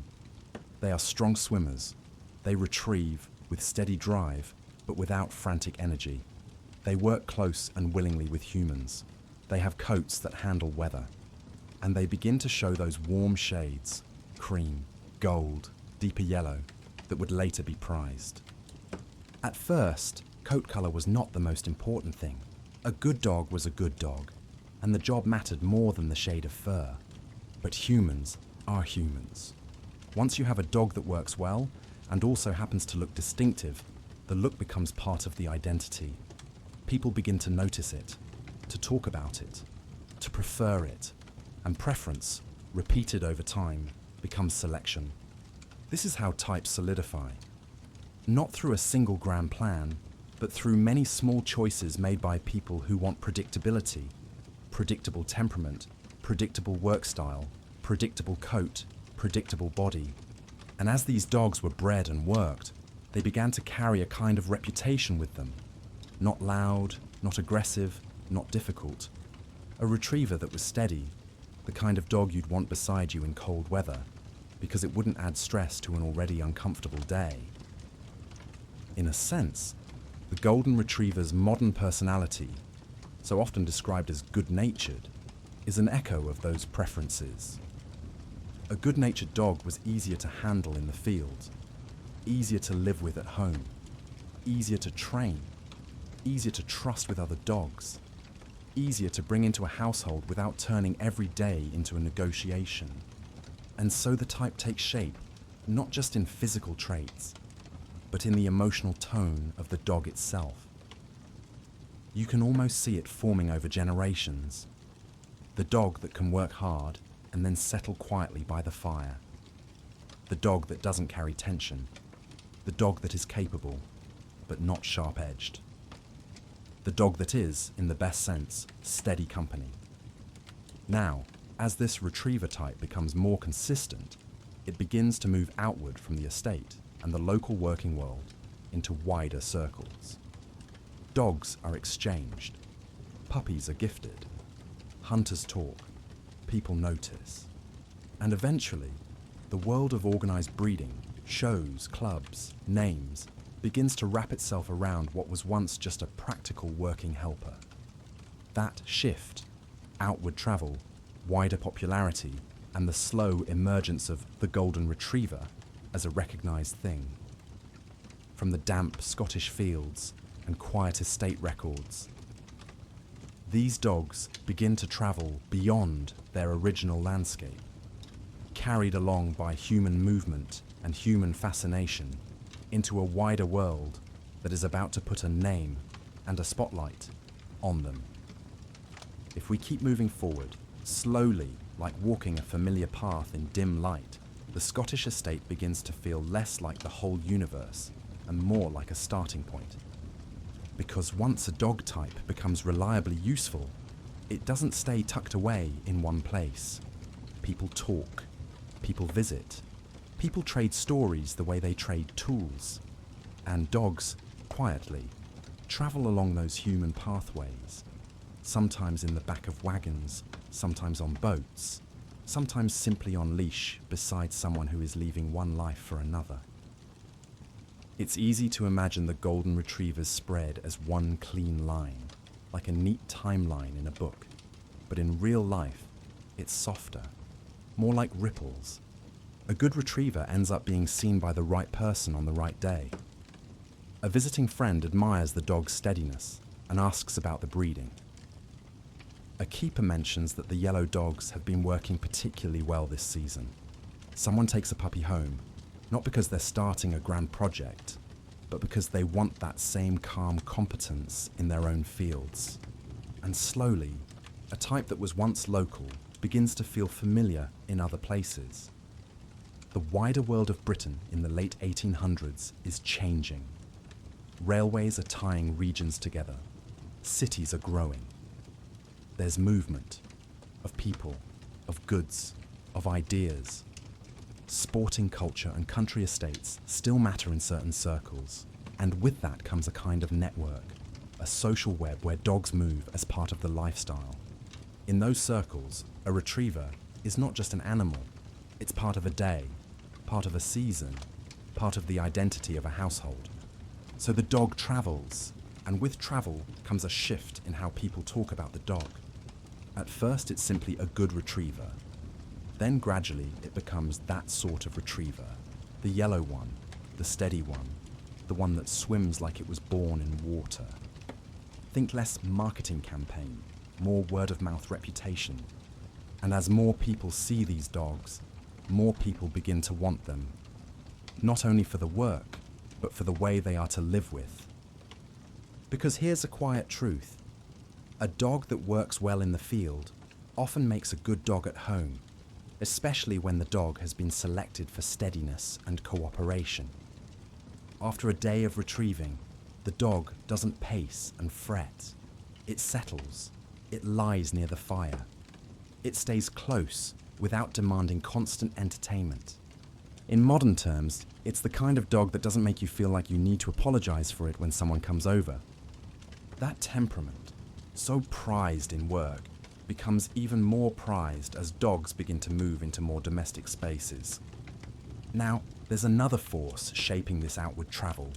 They are strong swimmers. They retrieve with steady drive, but without frantic energy. They work close and willingly with humans. They have coats that handle weather. And they begin to show those warm shades, cream, gold, deeper yellow, that would later be prized. At first, coat colour was not the most important thing. A good dog was a good dog, and the job mattered more than the shade of fur. But humans are humans. Once you have a dog that works well, and also happens to look distinctive, the look becomes part of the identity. People begin to notice it, to talk about it, to prefer it, and preference, repeated over time, becomes selection. This is how types solidify. Not through a single grand plan, but through many small choices made by people who want predictability, predictable temperament, predictable work style, predictable coat, predictable body. And as these dogs were bred and worked, they began to carry a kind of reputation with them. Not loud, not aggressive, not difficult. A retriever that was steady, the kind of dog you'd want beside you in cold weather, because it wouldn't add stress to an already uncomfortable day. In a sense, the golden retriever's modern personality, so often described as good-natured, is an echo of those preferences. A good-natured dog was easier to handle in the field, easier to live with at home, easier to train, easier to trust with other dogs, easier to bring into a household without turning every day into a negotiation. And so the type takes shape, not just in physical traits, but in the emotional tone of the dog itself. You can almost see it forming over generations. The dog that can work hard and then settle quietly by the fire. The dog that doesn't carry tension. The dog that is capable, but not sharp-edged. The dog that is, in the best sense, steady company. Now, as this retriever type becomes more consistent, it begins to move outward from the estate and the local working world into wider circles. Dogs are exchanged. Puppies are gifted. Hunters talk. People notice. And eventually, the world of organized breeding, shows, clubs, names, begins to wrap itself around what was once just a practical working helper. That shift, outward travel, wider popularity, and the slow emergence of the golden retriever as a recognized thing. From the damp Scottish fields and quiet estate records, these dogs begin to travel beyond their original landscape, carried along by human movement and human fascination into a wider world that is about to put a name and a spotlight on them. If we keep moving forward, slowly, like walking a familiar path in dim light, the Scottish estate begins to feel less like the whole universe and more like a starting point. Because once a dog type becomes reliably useful, it doesn't stay tucked away in one place. People talk, people visit, people trade stories the way they trade tools, and dogs, quietly, travel along those human pathways, sometimes in the back of wagons, sometimes on boats, sometimes simply on leash beside someone who is leaving one life for another. It's easy to imagine the golden retrievers spread as one clean line, like a neat timeline in a book, but in real life, it's softer, more like ripples. A good retriever ends up being seen by the right person on the right day. A visiting friend admires the dog's steadiness and asks about the breeding. A keeper mentions that the yellow dogs have been working particularly well this season. Someone takes a puppy home, not because they're starting a grand project, but because they want that same calm competence in their own fields. And slowly, a type that was once local begins to feel familiar in other places. The wider world of Britain in the late 1800s is changing. Railways are tying regions together. Cities are growing. There's movement of people, of goods, of ideas. Sporting culture and country estates still matter in certain circles, and with that comes a kind of network, a social web where dogs move as part of the lifestyle. In those circles, a retriever is not just an animal, it's part of a day, part of a season, part of the identity of a household. So the dog travels, and with travel comes a shift in how people talk about the dog. At first, it's simply a good retriever. Then gradually, it becomes that sort of retriever, the yellow one, the steady one, the one that swims like it was born in water. Think less marketing campaign, more word-of-mouth reputation. And as more people see these dogs, more people begin to want them, not only for the work, but for the way they are to live with. Because here's a quiet truth. A dog that works well in the field often makes a good dog at home, especially when the dog has been selected for steadiness and cooperation. After a day of retrieving, the dog doesn't pace and fret. It settles. It lies near the fire. It stays close without demanding constant entertainment. In modern terms, it's the kind of dog that doesn't make you feel like you need to apologize for it when someone comes over. That temperament, so prized in work, becomes even more prized as dogs begin to move into more domestic spaces. Now, there's another force shaping this outward travel,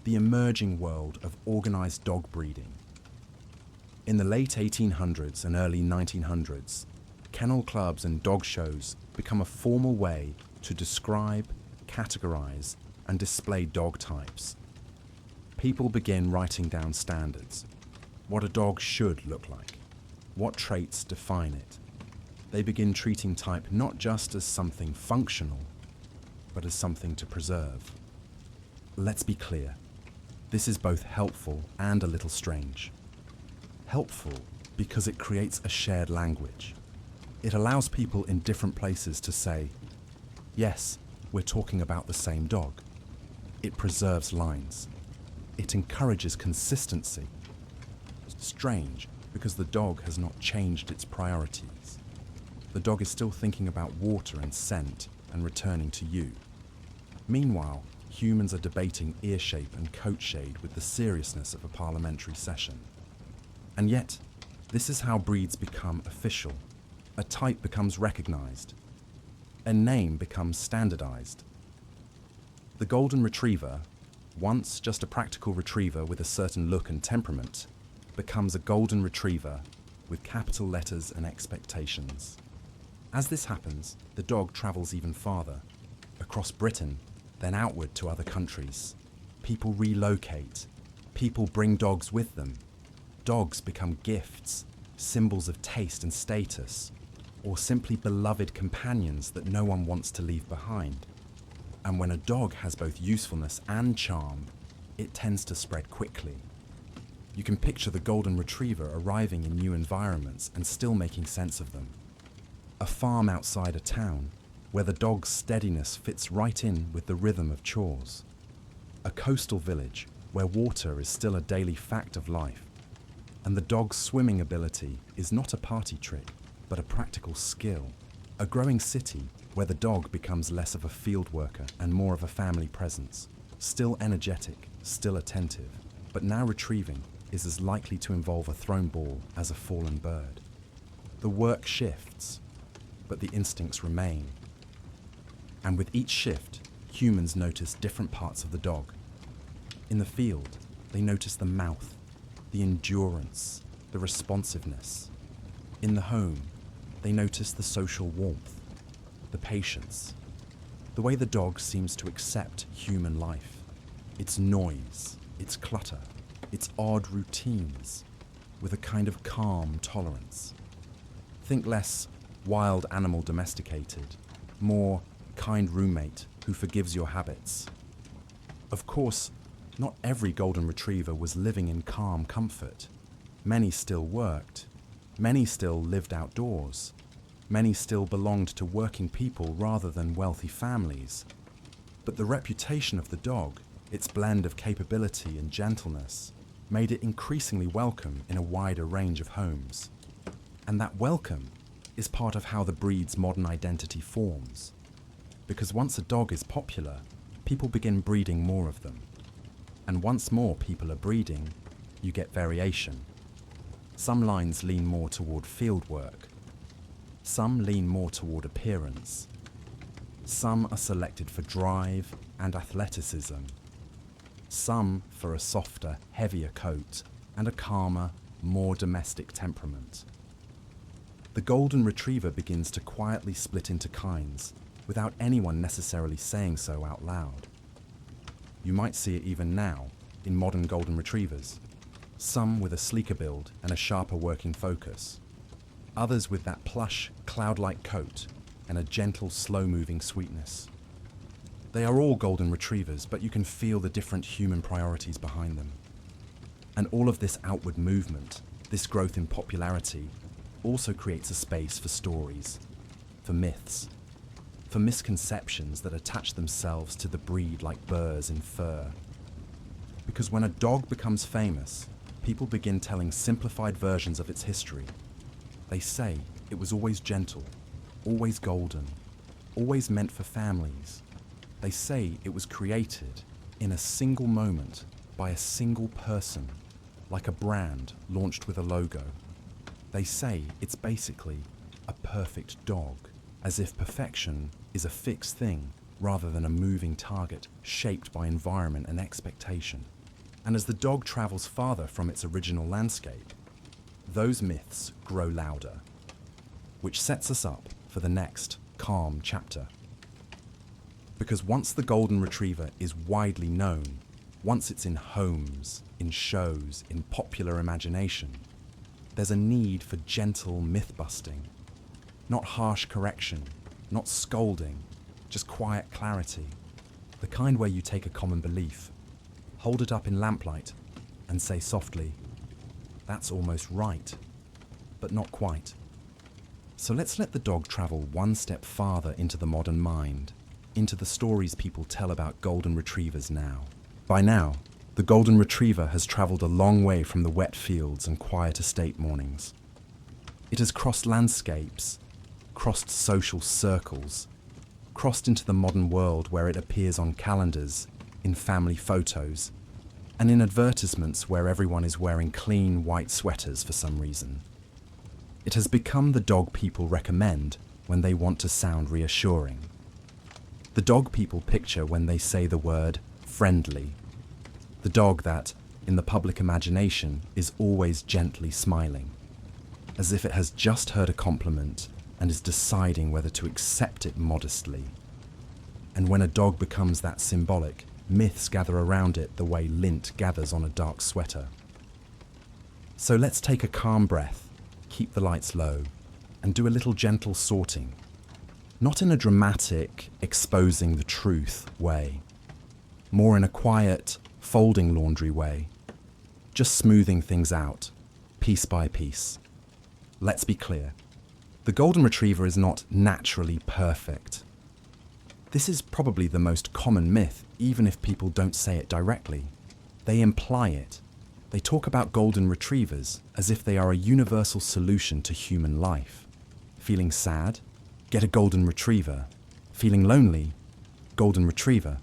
the emerging world of organized dog breeding. In the late 1800s and early 1900s, kennel clubs and dog shows become a formal way to describe, categorize, and display dog types. People begin writing down standards, what a dog should look like, what traits define it. They begin treating type not just as something functional, but as something to preserve. Let's be clear, this is both helpful and a little strange. Helpful because it creates a shared language. It allows people in different places to say, yes, we're talking about the same dog. It preserves lines. It encourages consistency. Strange, because the dog has not changed its priorities. The dog is still thinking about water and scent and returning to you. Meanwhile, humans are debating ear shape and coat shade with the seriousness of a parliamentary session. And yet, this is how breeds become official. A type becomes recognized. A name becomes standardized. The golden retriever, once just a practical retriever with a certain look and temperament, becomes a golden retriever with capital letters and expectations. As this happens, the dog travels even farther, across Britain, then outward to other countries. People relocate. People bring dogs with them. Dogs become gifts, symbols of taste and status, or simply beloved companions that no one wants to leave behind. And when a dog has both usefulness and charm, it tends to spread quickly. You can picture the golden retriever arriving in new environments and still making sense of them. A farm outside a town where the dog's steadiness fits right in with the rhythm of chores. A coastal village where water is still a daily fact of life, and the dog's swimming ability is not a party trick, but a practical skill. A growing city where the dog becomes less of a field worker and more of a family presence, still energetic, still attentive, but now retrieving is as likely to involve a thrown ball as a fallen bird. The work shifts, but the instincts remain. And with each shift, humans notice different parts of the dog. In the field, they notice the mouth, the endurance, the responsiveness. In the home, they notice the social warmth, the patience, the way the dog seems to accept human life, its noise, its clutter, its odd routines, with a kind of calm tolerance. Think less wild animal domesticated, more kind roommate who forgives your habits. Of course, not every golden retriever was living in calm comfort. Many still worked. Many still lived outdoors. Many still belonged to working people rather than wealthy families. But the reputation of the dog, its blend of capability and gentleness, made it increasingly welcome in a wider range of homes. And that welcome is part of how the breed's modern identity forms. Because once a dog is popular, people begin breeding more of them. And once more people are breeding, you get variation. Some lines lean more toward field work. Some lean more toward appearance. Some are selected for drive and athleticism. Some for a softer, heavier coat and a calmer, more domestic temperament. The golden retriever begins to quietly split into kinds without anyone necessarily saying so out loud. You might see it even now in modern golden retrievers. Some with a sleeker build and a sharper working focus. Others with that plush, cloud-like coat and a gentle, slow-moving sweetness. They are all golden retrievers, but you can feel the different human priorities behind them. And all of this outward movement, this growth in popularity, also creates a space for stories, for myths, for misconceptions that attach themselves to the breed like burrs in fur. Because when a dog becomes famous, people begin telling simplified versions of its history. They say it was always gentle, always golden, always meant for families. They say it was created in a single moment by a single person, like a brand launched with a logo. They say it's basically a perfect dog, as if perfection is a fixed thing rather than a moving target shaped by environment and expectation. And as the dog travels farther from its original landscape, those myths grow louder, which sets us up for the next calm chapter. Because once the golden retriever is widely known, once it's in homes, in shows, in popular imagination, there's a need for gentle myth-busting. Not harsh correction, not scolding, just quiet clarity. The kind where you take a common belief, hold it up in lamplight, and say softly, "That's almost right, but not quite." So let's let the dog travel one step farther into the modern mind, into the stories people tell about golden retrievers now. By now, the golden retriever has traveled a long way from the wet fields and quiet estate mornings. It has crossed landscapes, crossed social circles, crossed into the modern world where it appears on calendars, in family photos, and in advertisements where everyone is wearing clean white sweaters for some reason. It has become the dog people recommend when they want to sound reassuring. The dog people picture when they say the word friendly. The dog that, in the public imagination, is always gently smiling, as if it has just heard a compliment and is deciding whether to accept it modestly. And when a dog becomes that symbolic, myths gather around it the way lint gathers on a dark sweater. So let's take a calm breath, keep the lights low, and do a little gentle sorting. Not in a dramatic, exposing the truth way, more in a quiet, folding laundry way, just smoothing things out, piece by piece. Let's be clear. The golden retriever is not naturally perfect. This is probably the most common myth, even if people don't say it directly. They imply it. They talk about golden retrievers as if they are a universal solution to human life. Feeling sad? Get a golden retriever. Feeling lonely? Golden retriever.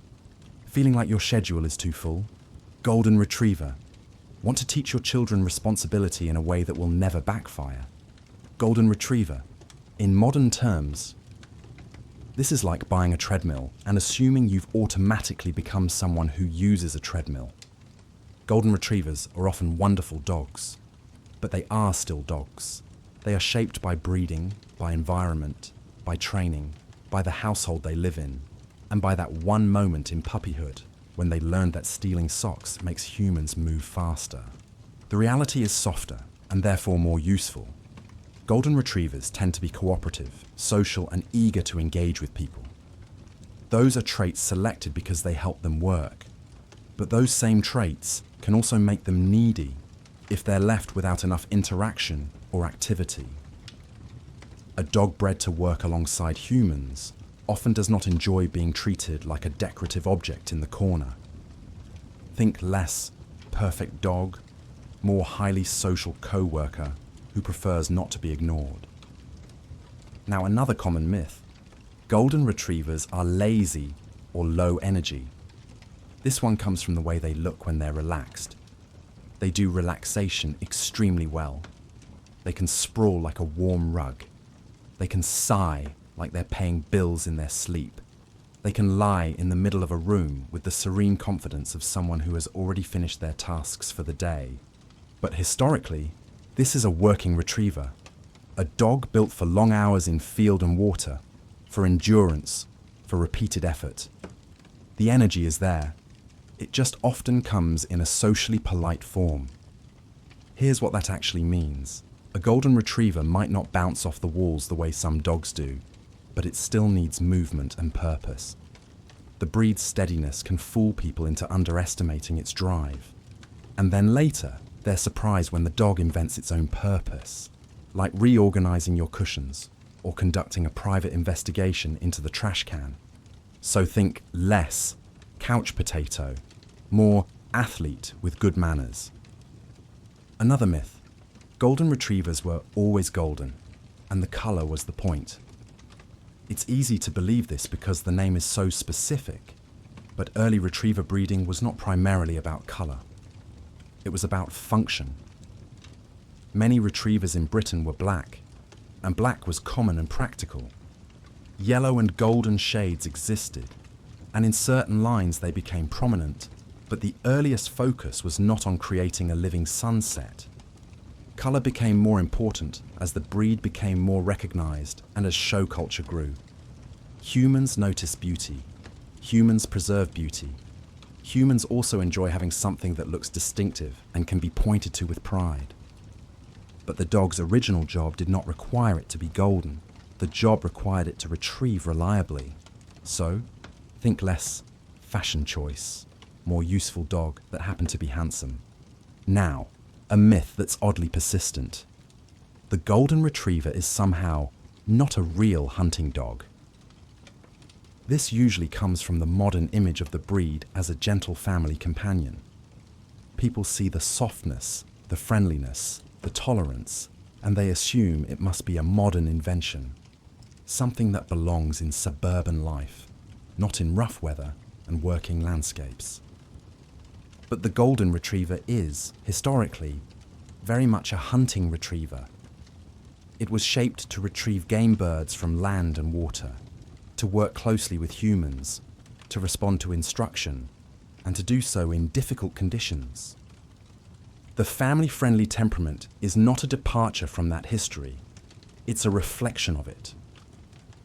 Feeling like your schedule is too full? Golden retriever. Want to teach your children responsibility in a way that will never backfire? Golden retriever. In modern terms, this is like buying a treadmill and assuming you've automatically become someone who uses a treadmill. Golden retrievers are often wonderful dogs, but they are still dogs. They are shaped by breeding, by environment, by training, by the household they live in, and by that one moment in puppyhood when they learned that stealing socks makes humans move faster. The reality is softer and therefore more useful. Golden retrievers tend to be cooperative, social, and eager to engage with people. Those are traits selected because they help them work. But those same traits can also make them needy if they're left without enough interaction or activity. A dog bred to work alongside humans often does not enjoy being treated like a decorative object in the corner. Think less perfect dog, more highly social co-worker who prefers not to be ignored. Now, another common myth: golden retrievers are lazy or low energy. This one comes from the way they look when they're relaxed. They do relaxation extremely well. They can sprawl like a warm rug. They can sigh like they're paying bills in their sleep. They can lie in the middle of a room with the serene confidence of someone who has already finished their tasks for the day. But historically, this is a working retriever, a dog built for long hours in field and water, for endurance, for repeated effort. The energy is there. It just often comes in a socially polite form. Here's what that actually means. A golden retriever might not bounce off the walls the way some dogs do, but it still needs movement and purpose. The breed's steadiness can fool people into underestimating its drive. And then later, they're surprised when the dog invents its own purpose, like reorganizing your cushions or conducting a private investigation into the trash can. So think less couch potato, more athlete with good manners. Another myth: golden retrievers were always golden, and the color was the point. It's easy to believe this because the name is so specific, but early retriever breeding was not primarily about color. It was about function. Many retrievers in Britain were black, and black was common and practical. Yellow and golden shades existed, and in certain lines they became prominent, but the earliest focus was not on creating a living sunset. Color became more important as the breed became more recognized and as show culture grew. Humans notice beauty. Humans preserve beauty. Humans also enjoy having something that looks distinctive and can be pointed to with pride. But the dog's original job did not require it to be golden. The job required it to retrieve reliably. So, think less fashion choice, more useful dog that happened to be handsome. Now, a myth that's oddly persistent. The golden retriever is somehow not a real hunting dog. This usually comes from the modern image of the breed as a gentle family companion. People see the softness, the friendliness, the tolerance, and they assume it must be a modern invention, something that belongs in suburban life, not in rough weather and working landscapes. But the golden retriever is, historically, very much a hunting retriever. It was shaped to retrieve game birds from land and water, to work closely with humans, to respond to instruction, and to do so in difficult conditions. The family-friendly temperament is not a departure from that history. It's a reflection of it.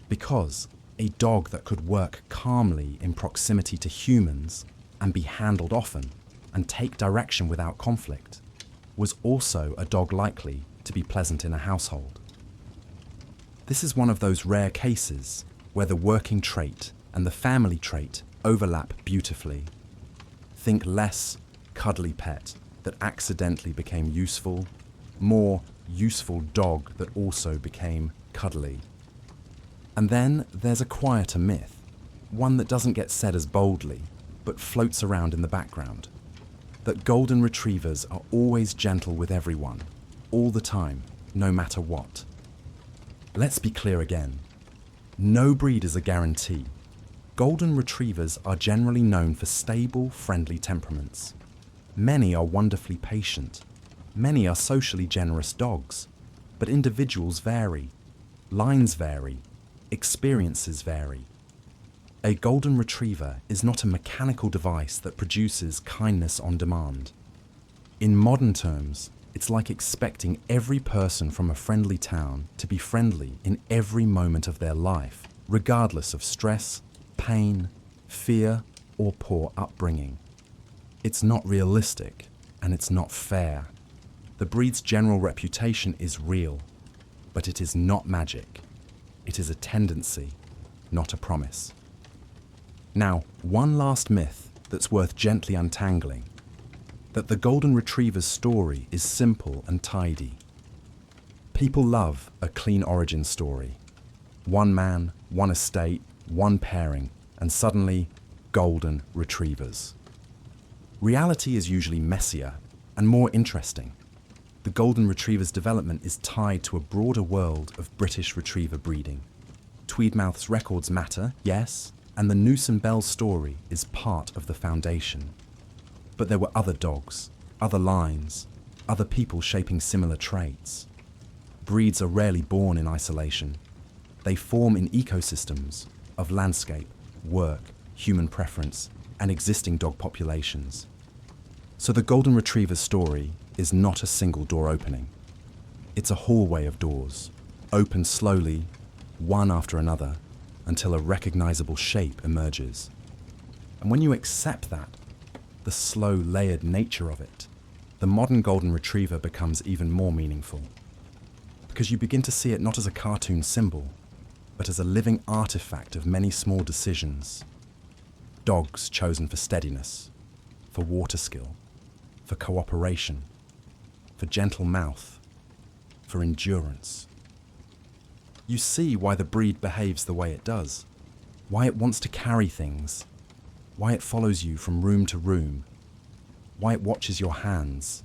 Because a dog that could work calmly in proximity to humans and be handled often and take direction without conflict was also a dog likely to be pleasant in a household. This is one of those rare cases where the working trait and the family trait overlap beautifully. Think less cuddly pet that accidentally became useful, more useful dog that also became cuddly. And then there's a quieter myth, one that doesn't get said as boldly, but floats around in the background, that golden retrievers are always gentle with everyone, all the time, no matter what. Let's be clear again. No breed is a guarantee. Golden retrievers are generally known for stable, friendly temperaments. Many are wonderfully patient. Many are socially generous dogs. But individuals vary. Lines vary. Experiences vary. A golden retriever is not a mechanical device that produces kindness on demand. In modern terms, it's like expecting every person from a friendly town to be friendly in every moment of their life, regardless of stress, pain, fear, or poor upbringing. It's not realistic, and it's not fair. The breed's general reputation is real, but it is not magic. It is a tendency, not a promise. Now, one last myth that's worth gently untangling, that the golden retriever's story is simple and tidy. People love a clean origin story. One man, one estate, one pairing, and suddenly, golden retrievers. Reality is usually messier and more interesting. The golden retriever's development is tied to a broader world of British retriever breeding. Tweedmouth's records matter, yes, and the Noose and Bell story is part of the foundation. But there were other dogs, other lines, other people shaping similar traits. Breeds are rarely born in isolation. They form in ecosystems of landscape, work, human preference, and existing dog populations. So the golden retriever's story is not a single door opening. It's a hallway of doors, opened slowly, one after another, until a recognizable shape emerges. And when you accept that, the slow, layered nature of it, the modern golden retriever becomes even more meaningful. Because you begin to see it not as a cartoon symbol, but as a living artifact of many small decisions. Dogs chosen for steadiness, for water skill, for cooperation, for gentle mouth, for endurance. You see why the breed behaves the way it does, why it wants to carry things, why it follows you from room to room, why it watches your hands,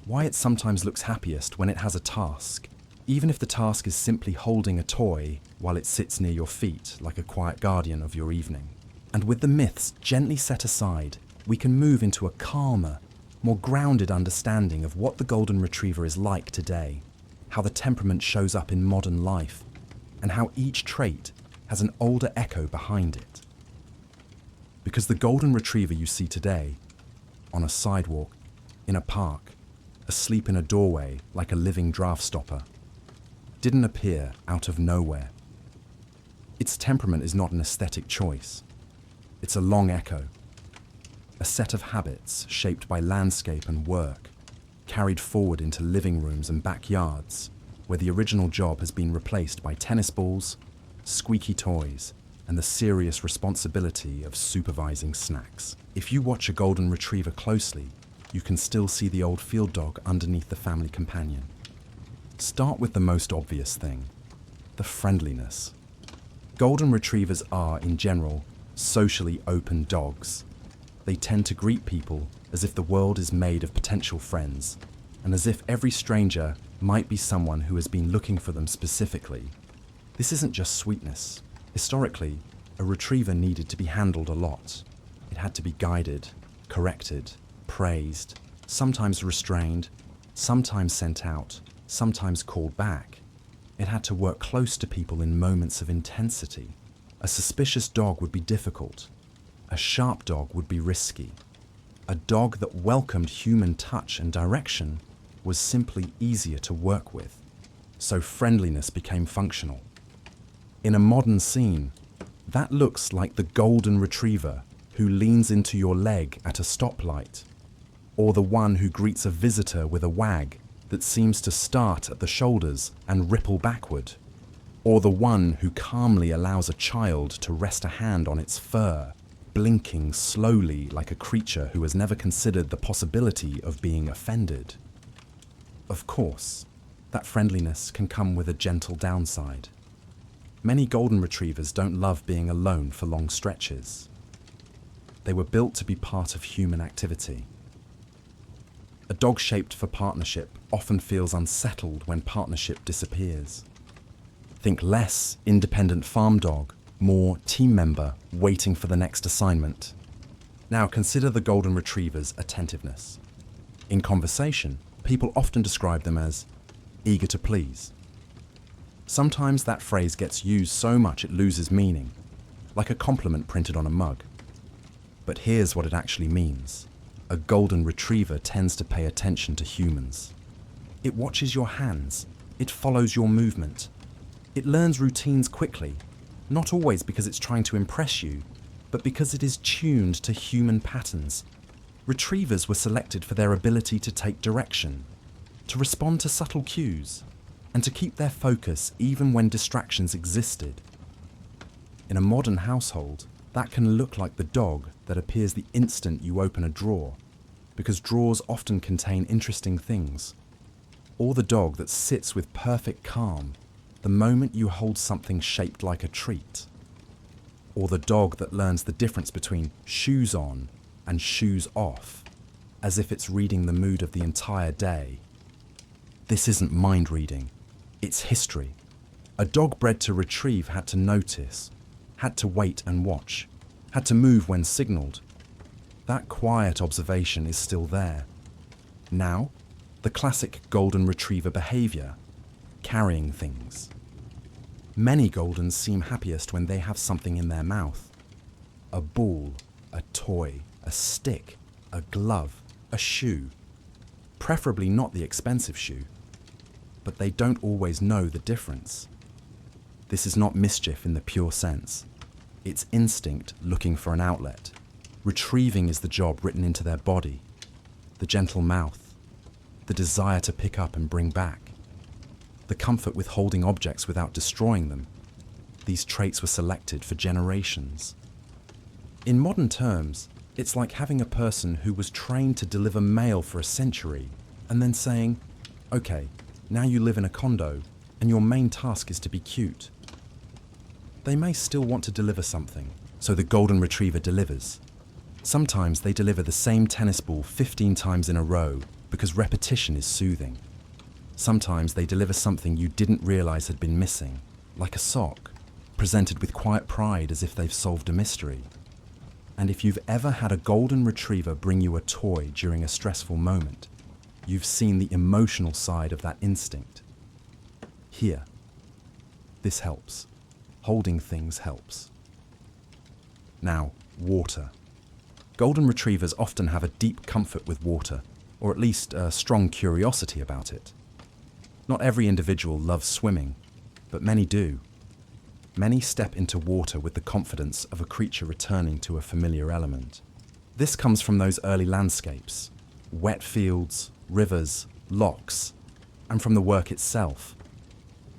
why it sometimes looks happiest when it has a task, even if the task is simply holding a toy while it sits near your feet like a quiet guardian of your evening. And with the myths gently set aside, we can move into a calmer, more grounded understanding of what the golden retriever is like today, how the temperament shows up in modern life, and how each trait has an older echo behind it. Because the golden retriever you see today, on a sidewalk, in a park, asleep in a doorway like a living draft stopper, didn't appear out of nowhere. Its temperament is not an aesthetic choice. It's a long echo, a set of habits shaped by landscape and work, carried forward into living rooms and backyards, where the original job has been replaced by tennis balls, squeaky toys, and the serious responsibility of supervising snacks. If you watch a golden retriever closely, you can still see the old field dog underneath the family companion. Start with the most obvious thing, the friendliness. Golden retrievers are, in general, socially open dogs. They tend to greet people as if the world is made of potential friends, and as if every stranger might be someone who has been looking for them specifically. This isn't just sweetness. Historically, a retriever needed to be handled a lot. It had to be guided, corrected, praised, sometimes restrained, sometimes sent out, sometimes called back. It had to work close to people in moments of intensity. A suspicious dog would be difficult. A sharp dog would be risky. A dog that welcomed human touch and direction was simply easier to work with. So friendliness became functional. In a modern scene, that looks like the golden retriever who leans into your leg at a stoplight, or the one who greets a visitor with a wag that seems to start at the shoulders and ripple backward, or the one who calmly allows a child to rest a hand on its fur, blinking slowly like a creature who has never considered the possibility of being offended. Of course, that friendliness can come with a gentle downside. Many golden retrievers don't love being alone for long stretches. They were built to be part of human activity. A dog shaped for partnership often feels unsettled when partnership disappears. Think less independent farm dog, more team member waiting for the next assignment. Now consider the golden retriever's attentiveness. In conversation, people often describe them as eager to please. Sometimes that phrase gets used so much it loses meaning, like a compliment printed on a mug. But here's what it actually means. A golden retriever tends to pay attention to humans. It watches your hands. It follows your movement. It learns routines quickly, not always because it's trying to impress you, but because it is tuned to human patterns. Retrievers were selected for their ability to take direction, to respond to subtle cues, and to keep their focus even when distractions existed. In a modern household, that can look like the dog that appears the instant you open a drawer, because drawers often contain interesting things. Or the dog that sits with perfect calm the moment you hold something shaped like a treat. Or the dog that learns the difference between shoes on and shoes off, as if it's reading the mood of the entire day. This isn't mind reading, it's history. A dog bred to retrieve had to notice, had to wait and watch, had to move when signaled. That quiet observation is still there. Now, the classic golden retriever behavior, carrying things. Many goldens seem happiest when they have something in their mouth. A ball, a toy, a stick, a glove, a shoe. Preferably not the expensive shoe. But they don't always know the difference. This is not mischief in the pure sense. It's instinct looking for an outlet. Retrieving is the job written into their body. The gentle mouth. The desire to pick up and bring back. The comfort with holding objects without destroying them. These traits were selected for generations. In modern terms, it's like having a person who was trained to deliver mail for a century and then saying, okay, now you live in a condo and your main task is to be cute. They may still want to deliver something, so the golden retriever delivers. Sometimes they deliver the same tennis ball 15 times in a row because repetition is soothing. Sometimes they deliver something you didn't realize had been missing, like a sock, presented with quiet pride as if they've solved a mystery. And if you've ever had a golden retriever bring you a toy during a stressful moment, you've seen the emotional side of that instinct. Here. This helps. Holding things helps. Now, water. Golden retrievers often have a deep comfort with water, or at least a strong curiosity about it. Not every individual loves swimming, but many do. Many step into water with the confidence of a creature returning to a familiar element. This comes from those early landscapes, wet fields, rivers, lochs, and from the work itself.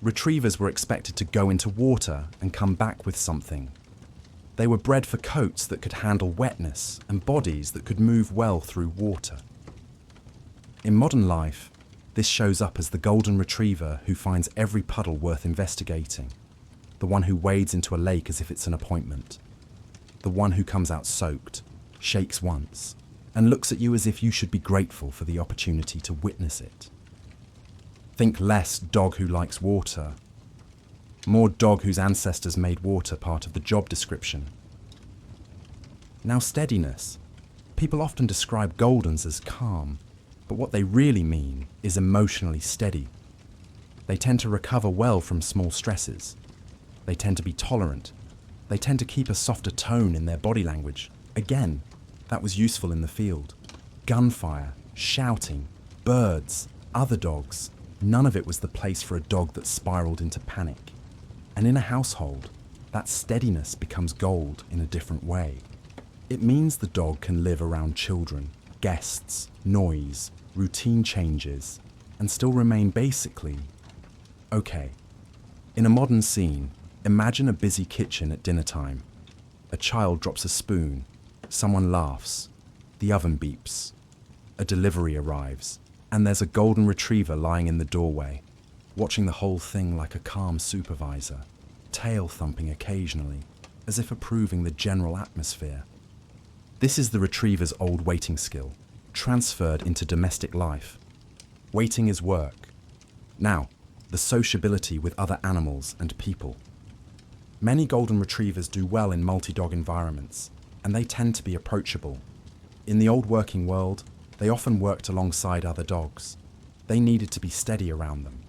Retrievers were expected to go into water and come back with something. They were bred for coats that could handle wetness and bodies that could move well through water. In modern life, this shows up as the golden retriever who finds every puddle worth investigating, the one who wades into a lake as if it's an appointment, the one who comes out soaked, shakes once, and looks at you as if you should be grateful for the opportunity to witness it. Think less dog who likes water, more dog whose ancestors made water part of the job description. Now steadiness. People often describe goldens as calm, but what they really mean is emotionally steady. They tend to recover well from small stresses. They tend to be tolerant. They tend to keep a softer tone in their body language. Again, that was useful in the field. Gunfire, shouting, birds, other dogs. None of it was the place for a dog that spiraled into panic. And in a household, that steadiness becomes gold in a different way. It means the dog can live around children, guests, noise, routine changes, and still remain basically okay. In a modern scene, imagine a busy kitchen at dinner time. A child drops a spoon, someone laughs, the oven beeps, a delivery arrives, and there's a golden retriever lying in the doorway. watching the whole thing like a calm supervisor, tail thumping occasionally, as if approving the general atmosphere. This is the retriever's old waiting skill, transferred into domestic life. Waiting is work. Now, the sociability with other animals and people. Many golden retrievers do well in multi-dog environments, and they tend to be approachable. In the old working world, they often worked alongside other dogs. They needed to be steady around them.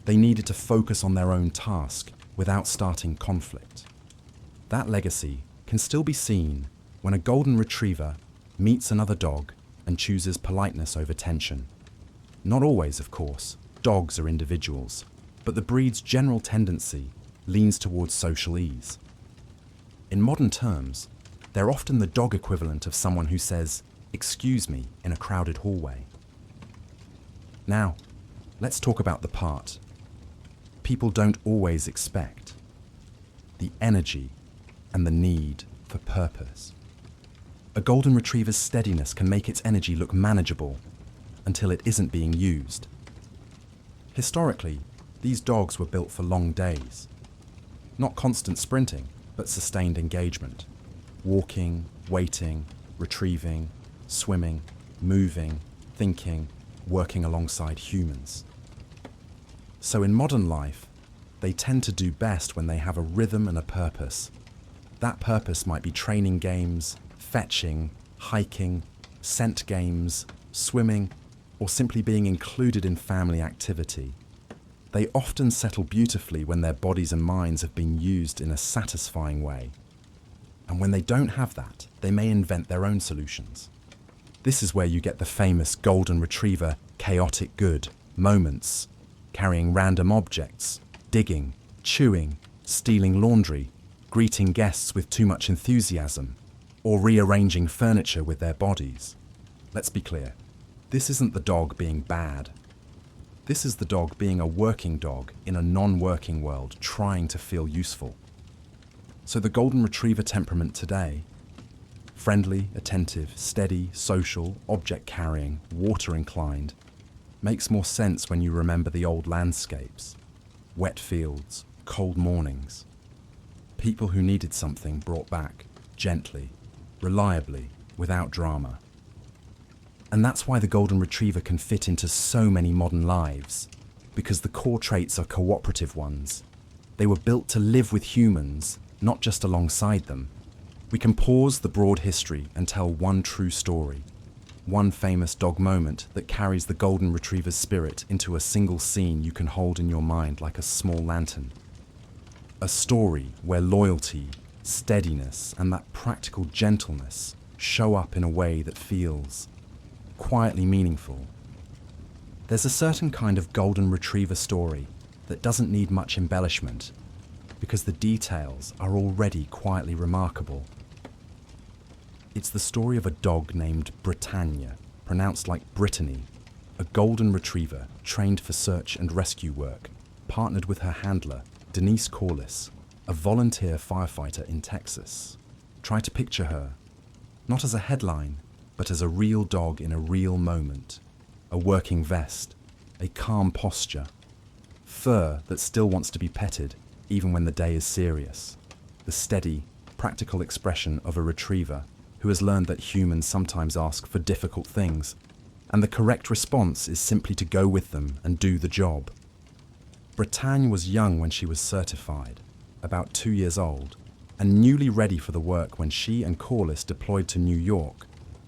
They needed to focus on their own task without starting conflict. That legacy can still be seen when a golden retriever meets another dog and chooses politeness over tension. Not always, of course. Dogs are individuals, but the breed's general tendency leans towards social ease. In modern terms, they're often the dog equivalent of someone who says, "Excuse me," in a crowded hallway. Now, let's talk about the part people don't always expect: the energy and the need for purpose. A golden retriever's steadiness can make its energy look manageable until it isn't being used. Historically, these dogs were built for long days. Not constant sprinting, but sustained engagement. Walking, waiting, retrieving, swimming, moving, thinking, working alongside humans. So in modern life, they tend to do best when they have a rhythm and a purpose. That purpose might be training games, fetching, hiking, scent games, swimming, or simply being included in family activity. They often settle beautifully when their bodies and minds have been used in a satisfying way. And when they don't have that, they may invent their own solutions. This is where you get the famous golden retriever chaotic good moments, carrying random objects, digging, chewing, stealing laundry, greeting guests with too much enthusiasm, or rearranging furniture with their bodies. Let's be clear. This isn't the dog being bad. This is the dog being a working dog in a non-working world, trying to feel useful. So the golden retriever temperament today, friendly, attentive, steady, social, object-carrying, water-inclined, makes more sense when you remember the old landscapes, wet fields, cold mornings, people who needed something brought back, gently, reliably, without drama. And that's why the golden retriever can fit into so many modern lives, because the core traits are cooperative ones. They were built to live with humans, not just alongside them. We can pause the broad history and tell one true story, one famous dog moment that carries the golden retriever's spirit into a single scene you can hold in your mind like a small lantern. A story where loyalty, steadiness, and that practical gentleness show up in a way that feels quietly meaningful. There's a certain kind of golden retriever story that doesn't need much embellishment because the details are already quietly remarkable. It's the story of a dog named Britannia, pronounced like Brittany, a golden retriever trained for search and rescue work, partnered with her handler, Denise Corliss, a volunteer firefighter in Texas. Try to picture her, not as a headline, but as a real dog in a real moment. A working vest, a calm posture, fur that still wants to be petted even when the day is serious. The steady, practical expression of a retriever who has learned that humans sometimes ask for difficult things, and the correct response is simply to go with them and do the job. Britannia was young when she was certified, about 2 years old, and newly ready for the work when she and Corliss deployed to New York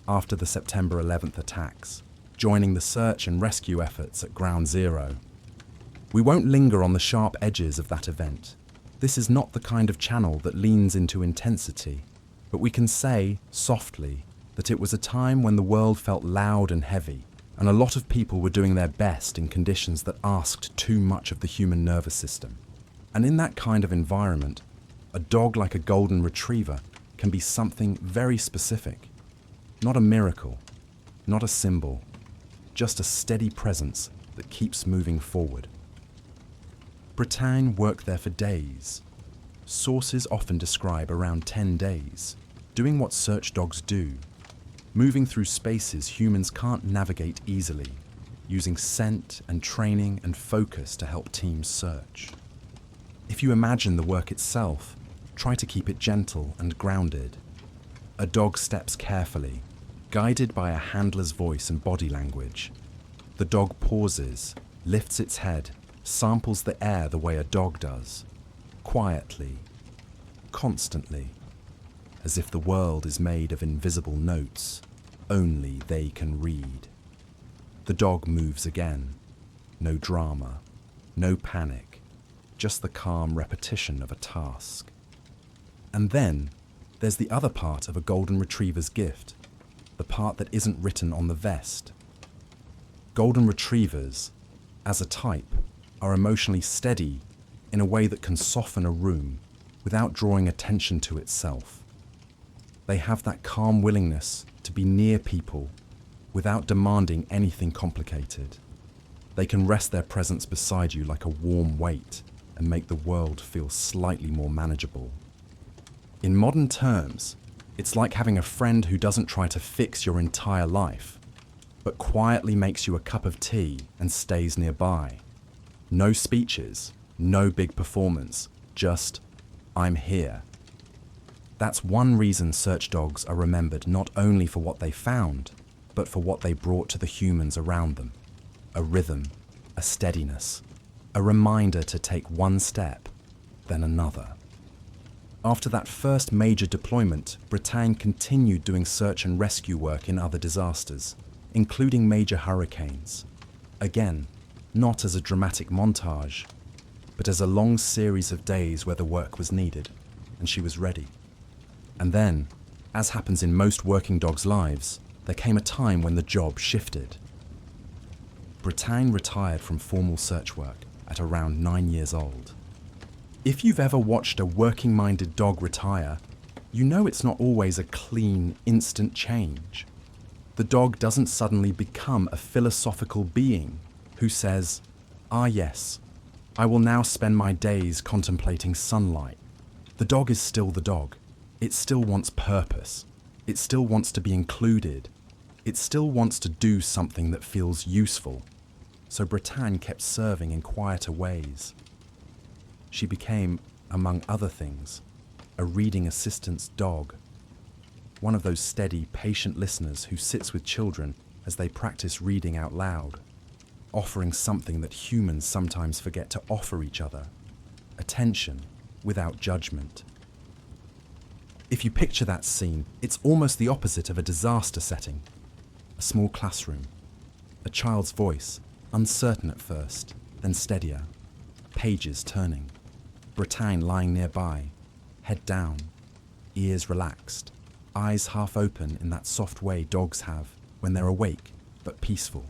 after the September 11th attacks, joining the search and rescue efforts at Ground Zero. We won't linger on the sharp edges of that event. This is not the kind of channel that leans into intensity, but we can say, softly, that it was a time when the world felt loud and heavy, and a lot of people were doing their best in conditions that asked too much of the human nervous system. And in that kind of environment, a dog like a golden retriever can be something very specific. Not a miracle, not a symbol, just a steady presence that keeps moving forward. Britannia worked there for days. Sources often describe around 10 days, doing what search dogs do, moving through spaces humans can't navigate easily, using scent and training and focus to help teams search. If you imagine the work itself, try to keep it gentle and grounded. A dog steps carefully, guided by a handler's voice and body language. The dog pauses, lifts its head, samples the air the way a dog does, quietly, constantly, as if the world is made of invisible notes only they can read. The dog moves again. No drama, no panic, just the calm repetition of a task. And then there's the other part of a golden retriever's gift, the part that isn't written on the vest. Golden retrievers, as a type, are emotionally steady in a way that can soften a room without drawing attention to itself. They have that calm willingness to be near people without demanding anything complicated. They can rest their presence beside you like a warm weight and make the world feel slightly more manageable. In modern terms, it's like having a friend who doesn't try to fix your entire life, but quietly makes you a cup of tea and stays nearby. No speeches, no big performance, just, I'm here. That's one reason search dogs are remembered not only for what they found, but for what they brought to the humans around them. A rhythm, a steadiness, a reminder to take one step, then another. After that first major deployment, Bretagne continued doing search and rescue work in other disasters, including major hurricanes. Again, not as a dramatic montage, but as a long series of days where the work was needed, and she was ready. And then, as happens in most working dogs' lives, there came a time when the job shifted. Bretagne retired from formal search work at around 9 years old. If you've ever watched a working-minded dog retire, you know it's not always a clean, instant change. The dog doesn't suddenly become a philosophical being who says, "Ah yes, I will now spend my days contemplating sunlight." The dog is still the dog. It still wants purpose. It still wants to be included. It still wants to do something that feels useful. So Bretagne kept serving in quieter ways. She became, among other things, a reading assistant's dog. One of those steady, patient listeners who sits with children as they practice reading out loud, offering something that humans sometimes forget to offer each other: attention without judgment. If you picture that scene, it's almost the opposite of a disaster setting. A small classroom, a child's voice, uncertain at first, then steadier, pages turning, Bretagne lying nearby, head down, ears relaxed, eyes half open in that soft way dogs have when they're awake but peaceful.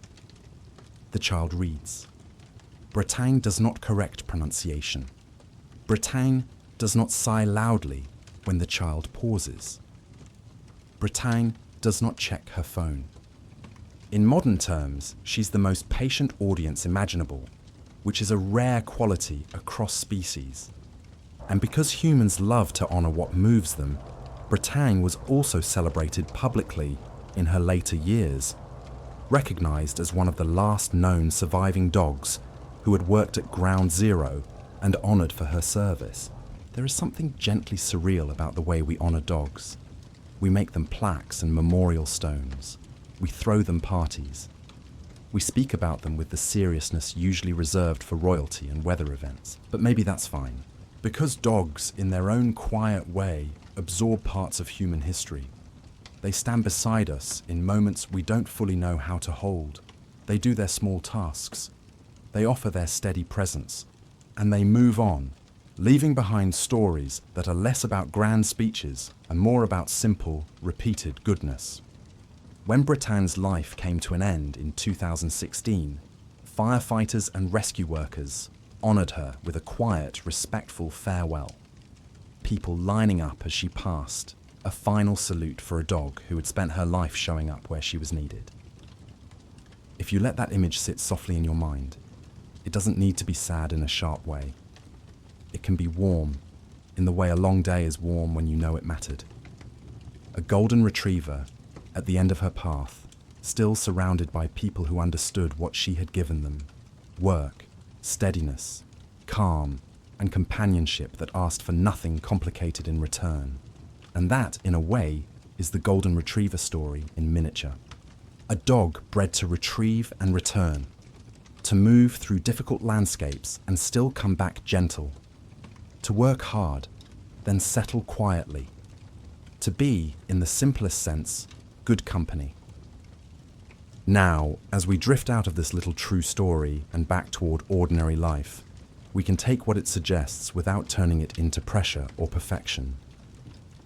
The child reads. Bretagne does not correct pronunciation. Bretagne does not sigh loudly when the child pauses. Bretagne does not check her phone. In modern terms, she's the most patient audience imaginable, which is a rare quality across species. And because humans love to honor what moves them, Bretagne was also celebrated publicly in her later years, recognized as one of the last known surviving dogs who had worked at Ground Zero and honored for her service. There is something gently surreal about the way we honor dogs. We make them plaques and memorial stones. We throw them parties. We speak about them with the seriousness usually reserved for royalty and weather events. But maybe that's fine. Because dogs, in their own quiet way, absorb parts of human history. They stand beside us in moments we don't fully know how to hold. They do their small tasks. They offer their steady presence. And they move on, leaving behind stories that are less about grand speeches and more about simple, repeated goodness. When Bretagne's life came to an end in 2016, firefighters and rescue workers honored her with a quiet, respectful farewell. People lining up as she passed, a final salute for a dog who had spent her life showing up where she was needed. If you let that image sit softly in your mind, it doesn't need to be sad in a sharp way. It can be warm, in the way a long day is warm when you know it mattered. A golden retriever, at the end of her path, still surrounded by people who understood what she had given them: work, steadiness, calm, and companionship that asked for nothing complicated in return. And that, in a way, is the Golden Retriever story in miniature. A dog bred to retrieve and return, to move through difficult landscapes and still come back gentle, to work hard, then settle quietly, to be, in the simplest sense, good company. Now, as we drift out of this little true story and back toward ordinary life, we can take what it suggests without turning it into pressure or perfection.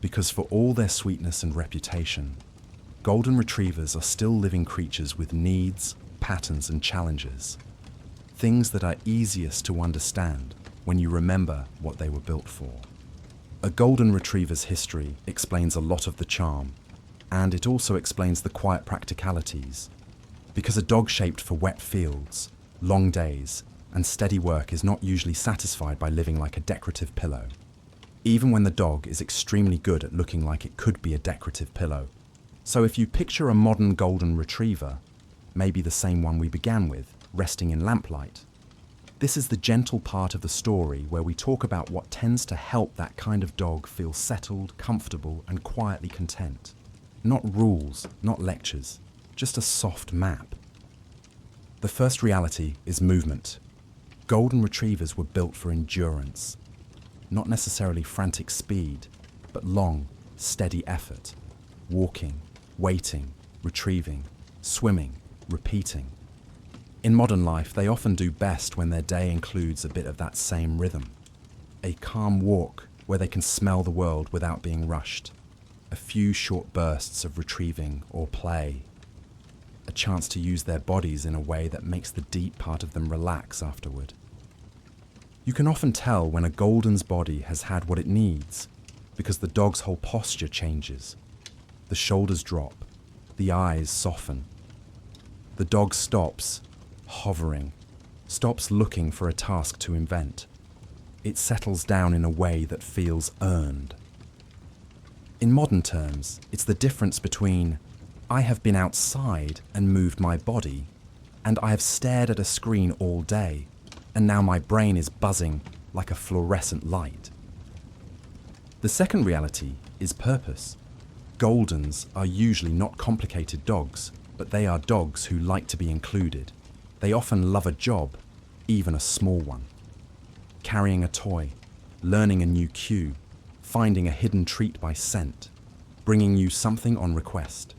Because for all their sweetness and reputation, Golden Retrievers are still living creatures with needs, patterns, and challenges. Things that are easiest to understand when you remember what they were built for. A Golden Retriever's history explains a lot of the charm, and it also explains the quiet practicalities. Because a dog shaped for wet fields, long days, and steady work is not usually satisfied by living like a decorative pillow. Even when the dog is extremely good at looking like it could be a decorative pillow. So if you picture a modern Golden Retriever, maybe the same one we began with, resting in lamplight, this is the gentle part of the story where we talk about what tends to help that kind of dog feel settled, comfortable, and quietly content. Not rules, not lectures, just a soft map. The first reality is movement. Golden Retrievers were built for endurance. Not necessarily frantic speed, but long, steady effort. Walking, waiting, retrieving, swimming, repeating. In modern life, they often do best when their day includes a bit of that same rhythm. A calm walk where they can smell the world without being rushed. A few short bursts of retrieving or play. A chance to use their bodies in a way that makes the deep part of them relax afterward. You can often tell when a Golden's body has had what it needs because the dog's whole posture changes. The shoulders drop, the eyes soften. The dog stops, hovering, stops looking for a task to invent. It settles down in a way that feels earned. In modern terms, it's the difference between I have been outside and moved my body, and I have stared at a screen all day, and now my brain is buzzing like a fluorescent light. The second reality is purpose. Goldens are usually not complicated dogs, but they are dogs who like to be included. They often love a job, even a small one. Carrying a toy, learning a new cue, finding a hidden treat by scent, bringing you something on request,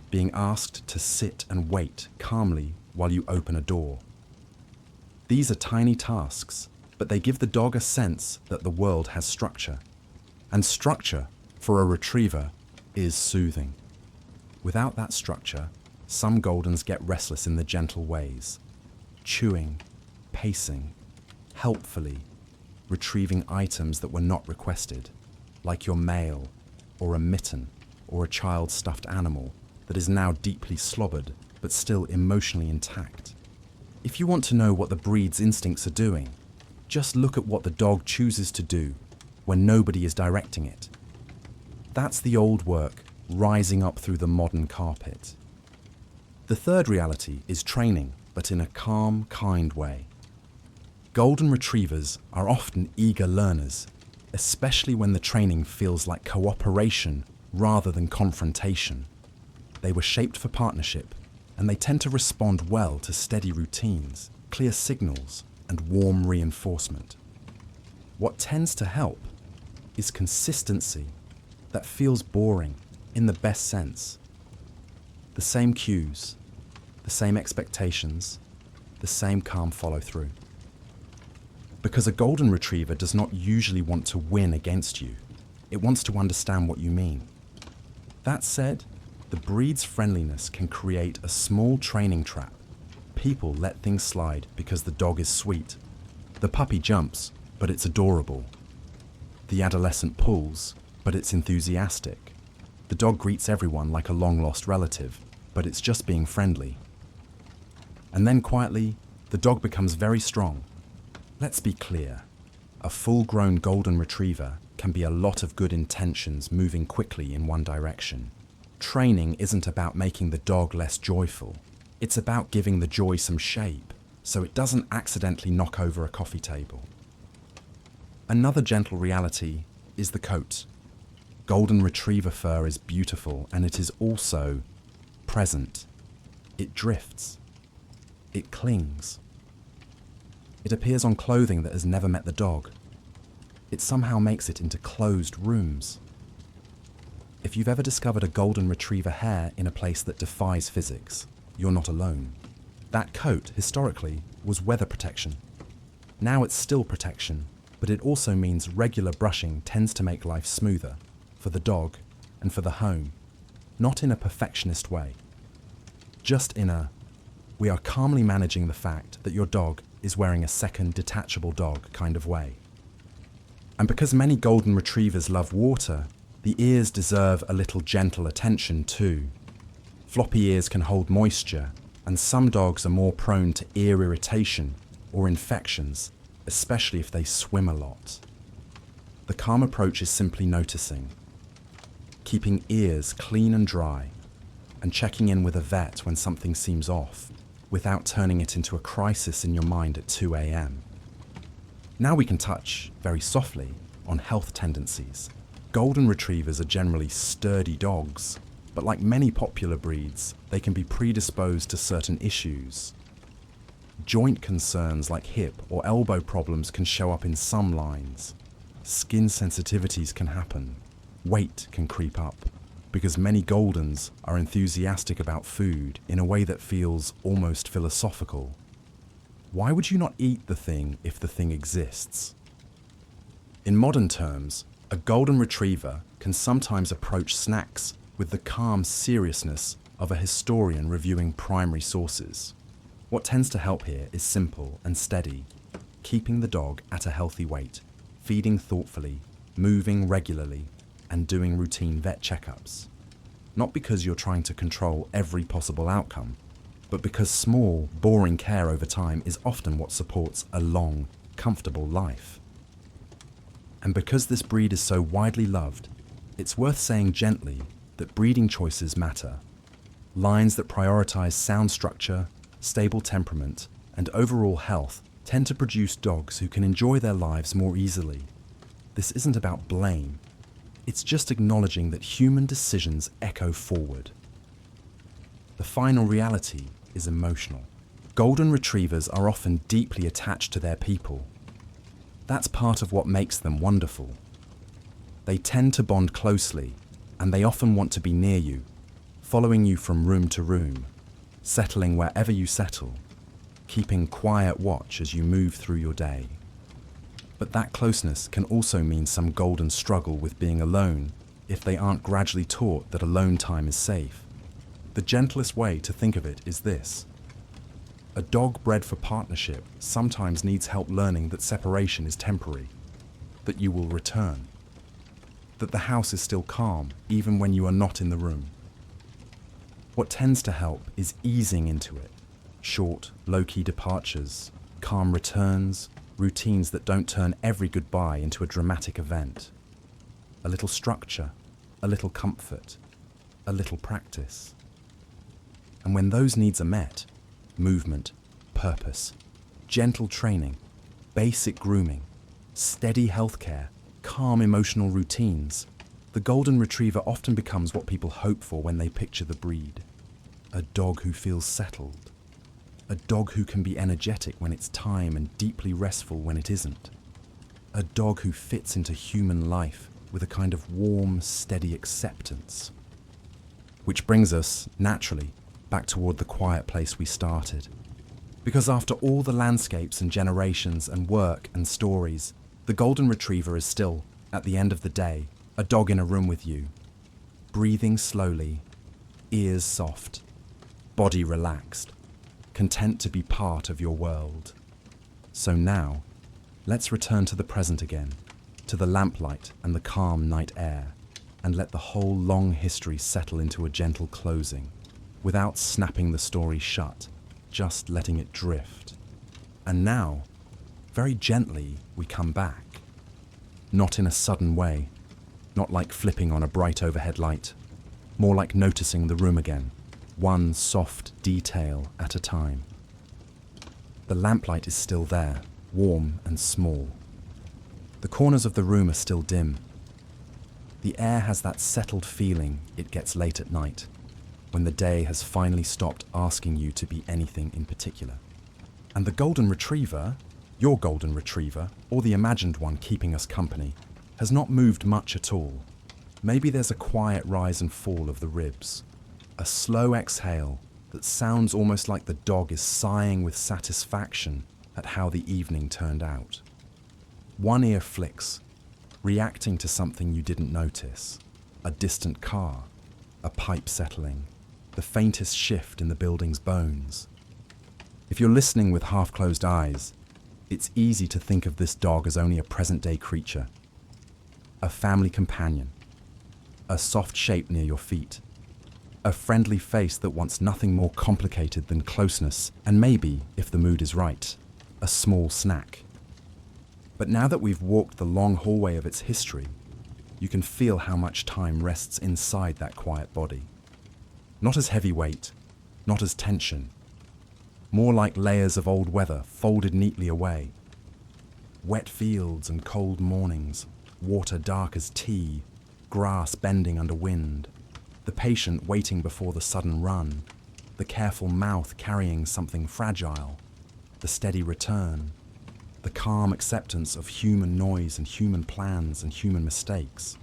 being asked to sit and wait calmly while you open a door. These are tiny tasks, but they give the dog a sense that the world has structure. And structure, for a retriever, is soothing. Without that structure, some Goldens get restless in the gentle ways, chewing, pacing, helpfully, retrieving items that were not requested, like your mail, or a mitten, or a child's stuffed animal that is now deeply slobbered, but still emotionally intact. If you want to know what the breed's instincts are doing, just look at what the dog chooses to do when nobody is directing it. That's the old work rising up through the modern carpet. The third reality is training, but in a calm, kind way. Golden Retrievers are often eager learners, especially when the training feels like cooperation rather than confrontation. They were shaped for partnership, and they tend to respond well to steady routines, clear signals, and warm reinforcement. What tends to help is consistency that feels boring in the best sense. The same cues, the same expectations, the same calm follow-through. Because a Golden Retriever does not usually want to win against you. It wants to understand what you mean. That said, the breed's friendliness can create a small training trap. People let things slide because the dog is sweet. The puppy jumps, but it's adorable. The adolescent pulls, but it's enthusiastic. The dog greets everyone like a long-lost relative, but it's just being friendly. And then quietly, the dog becomes very strong. Let's be clear. A full-grown Golden Retriever can be a lot of good intentions moving quickly in one direction. Training isn't about making the dog less joyful. It's about giving the joy some shape, so it doesn't accidentally knock over a coffee table. Another gentle reality is the coat. Golden Retriever fur is beautiful, and it is also present. It drifts. It clings. It appears on clothing that has never met the dog. It somehow makes it into closed rooms. If you've ever discovered a Golden Retriever hair in a place that defies physics, you're not alone. That coat, historically, was weather protection. Now it's still protection, but it also means regular brushing tends to make life smoother, for the dog and for the home, not in a perfectionist way. Just in a, we are calmly managing the fact that your dog is wearing a second detachable dog kind of way. And because many Golden Retrievers love water, the ears deserve a little gentle attention too. Floppy ears can hold moisture, and some dogs are more prone to ear irritation or infections, especially if they swim a lot. The calm approach is simply noticing, keeping ears clean and dry, and checking in with a vet when something seems off, without turning it into a crisis in your mind at 2 a.m. Now we can touch, very softly, on health tendencies. Golden Retrievers are generally sturdy dogs, but like many popular breeds, they can be predisposed to certain issues. Joint concerns like hip or elbow problems can show up in some lines. Skin sensitivities can happen. Weight can creep up, because many Goldens are enthusiastic about food in a way that feels almost philosophical. Why would you not eat the thing if the thing exists? In modern terms, a Golden Retriever can sometimes approach snacks with the calm seriousness of a historian reviewing primary sources. What tends to help here is simple and steady, keeping the dog at a healthy weight, feeding thoughtfully, moving regularly, and doing routine vet checkups. Not because you're trying to control every possible outcome, but because small, boring care over time is often what supports a long, comfortable life. And because this breed is so widely loved, it's worth saying gently that breeding choices matter. Lines that prioritize sound structure, stable temperament, and overall health tend to produce dogs who can enjoy their lives more easily. This isn't about blame. It's just acknowledging that human decisions echo forward. The final reality is emotional. Golden Retrievers are often deeply attached to their people. That's part of what makes them wonderful. They tend to bond closely, and they often want to be near you, following you from room to room, settling wherever you settle, keeping quiet watch as you move through your day. But that closeness can also mean some Goldens struggle with being alone if they aren't gradually taught that alone time is safe. The gentlest way to think of it is this. A dog bred for partnership sometimes needs help learning that separation is temporary, that you will return, that the house is still calm even when you are not in the room. What tends to help is easing into it. Short, low-key departures, calm returns, routines that don't turn every goodbye into a dramatic event. A little structure, a little comfort, a little practice. And when those needs are met, movement, purpose, gentle training, basic grooming, steady healthcare, calm emotional routines, the Golden Retriever often becomes what people hope for when they picture the breed. A dog who feels settled. A dog who can be energetic when it's time and deeply restful when it isn't. A dog who fits into human life with a kind of warm, steady acceptance. Which brings us, naturally, back toward the quiet place we started. Because after all the landscapes and generations and work and stories, the Golden Retriever is still, at the end of the day, a dog in a room with you. Breathing slowly, ears soft, body relaxed, content to be part of your world. So now, let's return to the present again, to the lamplight and the calm night air, and let the whole long history settle into a gentle closing, without snapping the story shut, just letting it drift. And now, very gently, we come back. Not in a sudden way, not like flipping on a bright overhead light, more like noticing the room again, one soft detail at a time. The lamplight is still there, warm and small. The corners of the room are still dim. The air has that settled feeling it gets late at night, when the day has finally stopped asking you to be anything in particular. And the golden retriever, your golden retriever, or the imagined one keeping us company, has not moved much at all. Maybe there's a quiet rise and fall of the ribs, a slow exhale that sounds almost like the dog is sighing with satisfaction at how the evening turned out. One ear flicks, reacting to something you didn't notice, a distant car, a pipe settling, the faintest shift in the building's bones. If you're listening with half-closed eyes, it's easy to think of this dog as only a present-day creature, a family companion, a soft shape near your feet, a friendly face that wants nothing more complicated than closeness, and maybe, if the mood is right, a small snack. But now that we've walked the long hallway of its history, you can feel how much time rests inside that quiet body. Not as heavy weight, not as tension, more like layers of old weather folded neatly away. Wet fields and cold mornings, water dark as tea, grass bending under wind, the patient waiting before the sudden run, the careful mouth carrying something fragile, the steady return, the calm acceptance of human noise and human plans and human mistakes.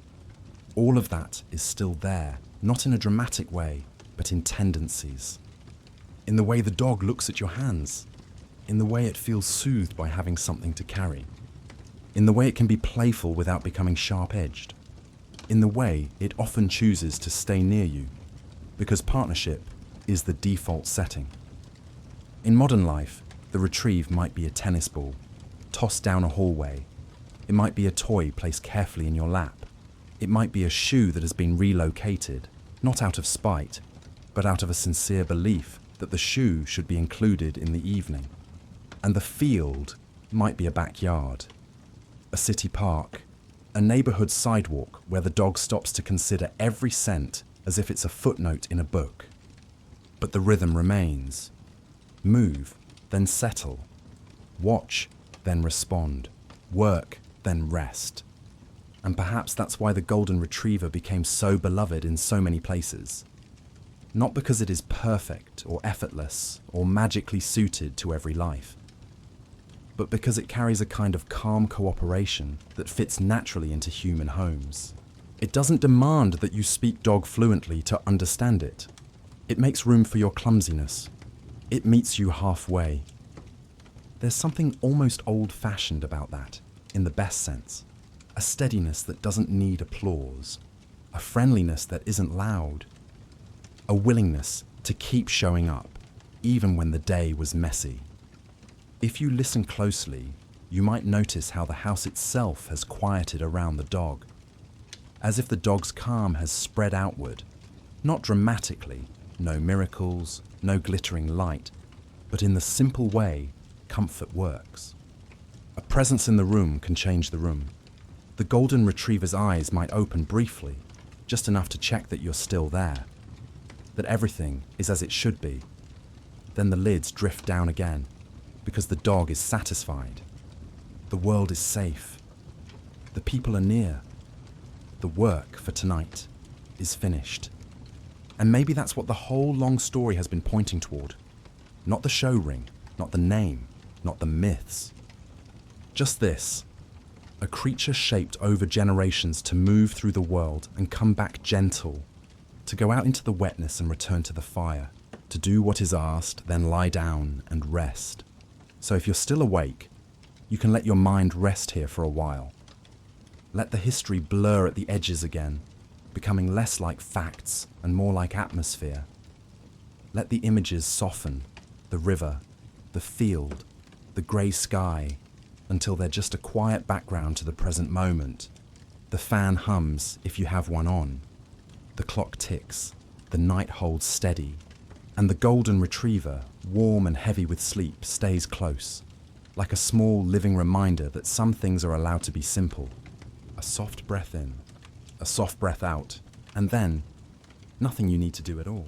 All of that is still there, not in a dramatic way, but in tendencies. In the way the dog looks at your hands, in the way it feels soothed by having something to carry, in the way it can be playful without becoming sharp-edged, in the way it often chooses to stay near you, because partnership is the default setting. In modern life, the retrieve might be a tennis ball, tossed down a hallway. It might be a toy placed carefully in your lap. It might be a shoe that has been relocated, not out of spite, but out of a sincere belief that the shoe should be included in the evening. And the field might be a backyard, a city park, a neighborhood sidewalk where the dog stops to consider every scent as if it's a footnote in a book. But the rhythm remains. Move, then settle. Watch, then respond. Work, then rest. And perhaps that's why the golden retriever became so beloved in so many places. Not because it is perfect or effortless or magically suited to every life, but because it carries a kind of calm cooperation that fits naturally into human homes. It doesn't demand that you speak dog fluently to understand it. It makes room for your clumsiness. It meets you halfway. There's something almost old-fashioned about that, in the best sense. A steadiness that doesn't need applause. A friendliness that isn't loud. A willingness to keep showing up, even when the day was messy. If you listen closely, you might notice how the house itself has quieted around the dog, as if the dog's calm has spread outward, not dramatically, no miracles, no glittering light, but in the simple way comfort works. A presence in the room can change the room. The golden retriever's eyes might open briefly, just enough to check that you're still there, that everything is as it should be. Then the lids drift down again, because the dog is satisfied. The world is safe. The people are near. The work for tonight is finished. And maybe that's what the whole long story has been pointing toward. Not the show ring, not the name, not the myths. Just this, a creature shaped over generations to move through the world and come back gentle, to go out into the wetness and return to the fire, to do what is asked, then lie down and rest. So if you're still awake, you can let your mind rest here for a while. Let the history blur at the edges again, becoming less like facts and more like atmosphere. Let the images soften, the river, the field, the grey sky, until they're just a quiet background to the present moment. The fan hums if you have one on. The clock ticks, the night holds steady, and the golden retriever, warm and heavy with sleep, stays close, like a small living reminder that some things are allowed to be simple. A soft breath in, a soft breath out, and then, Nothing you need to do at all.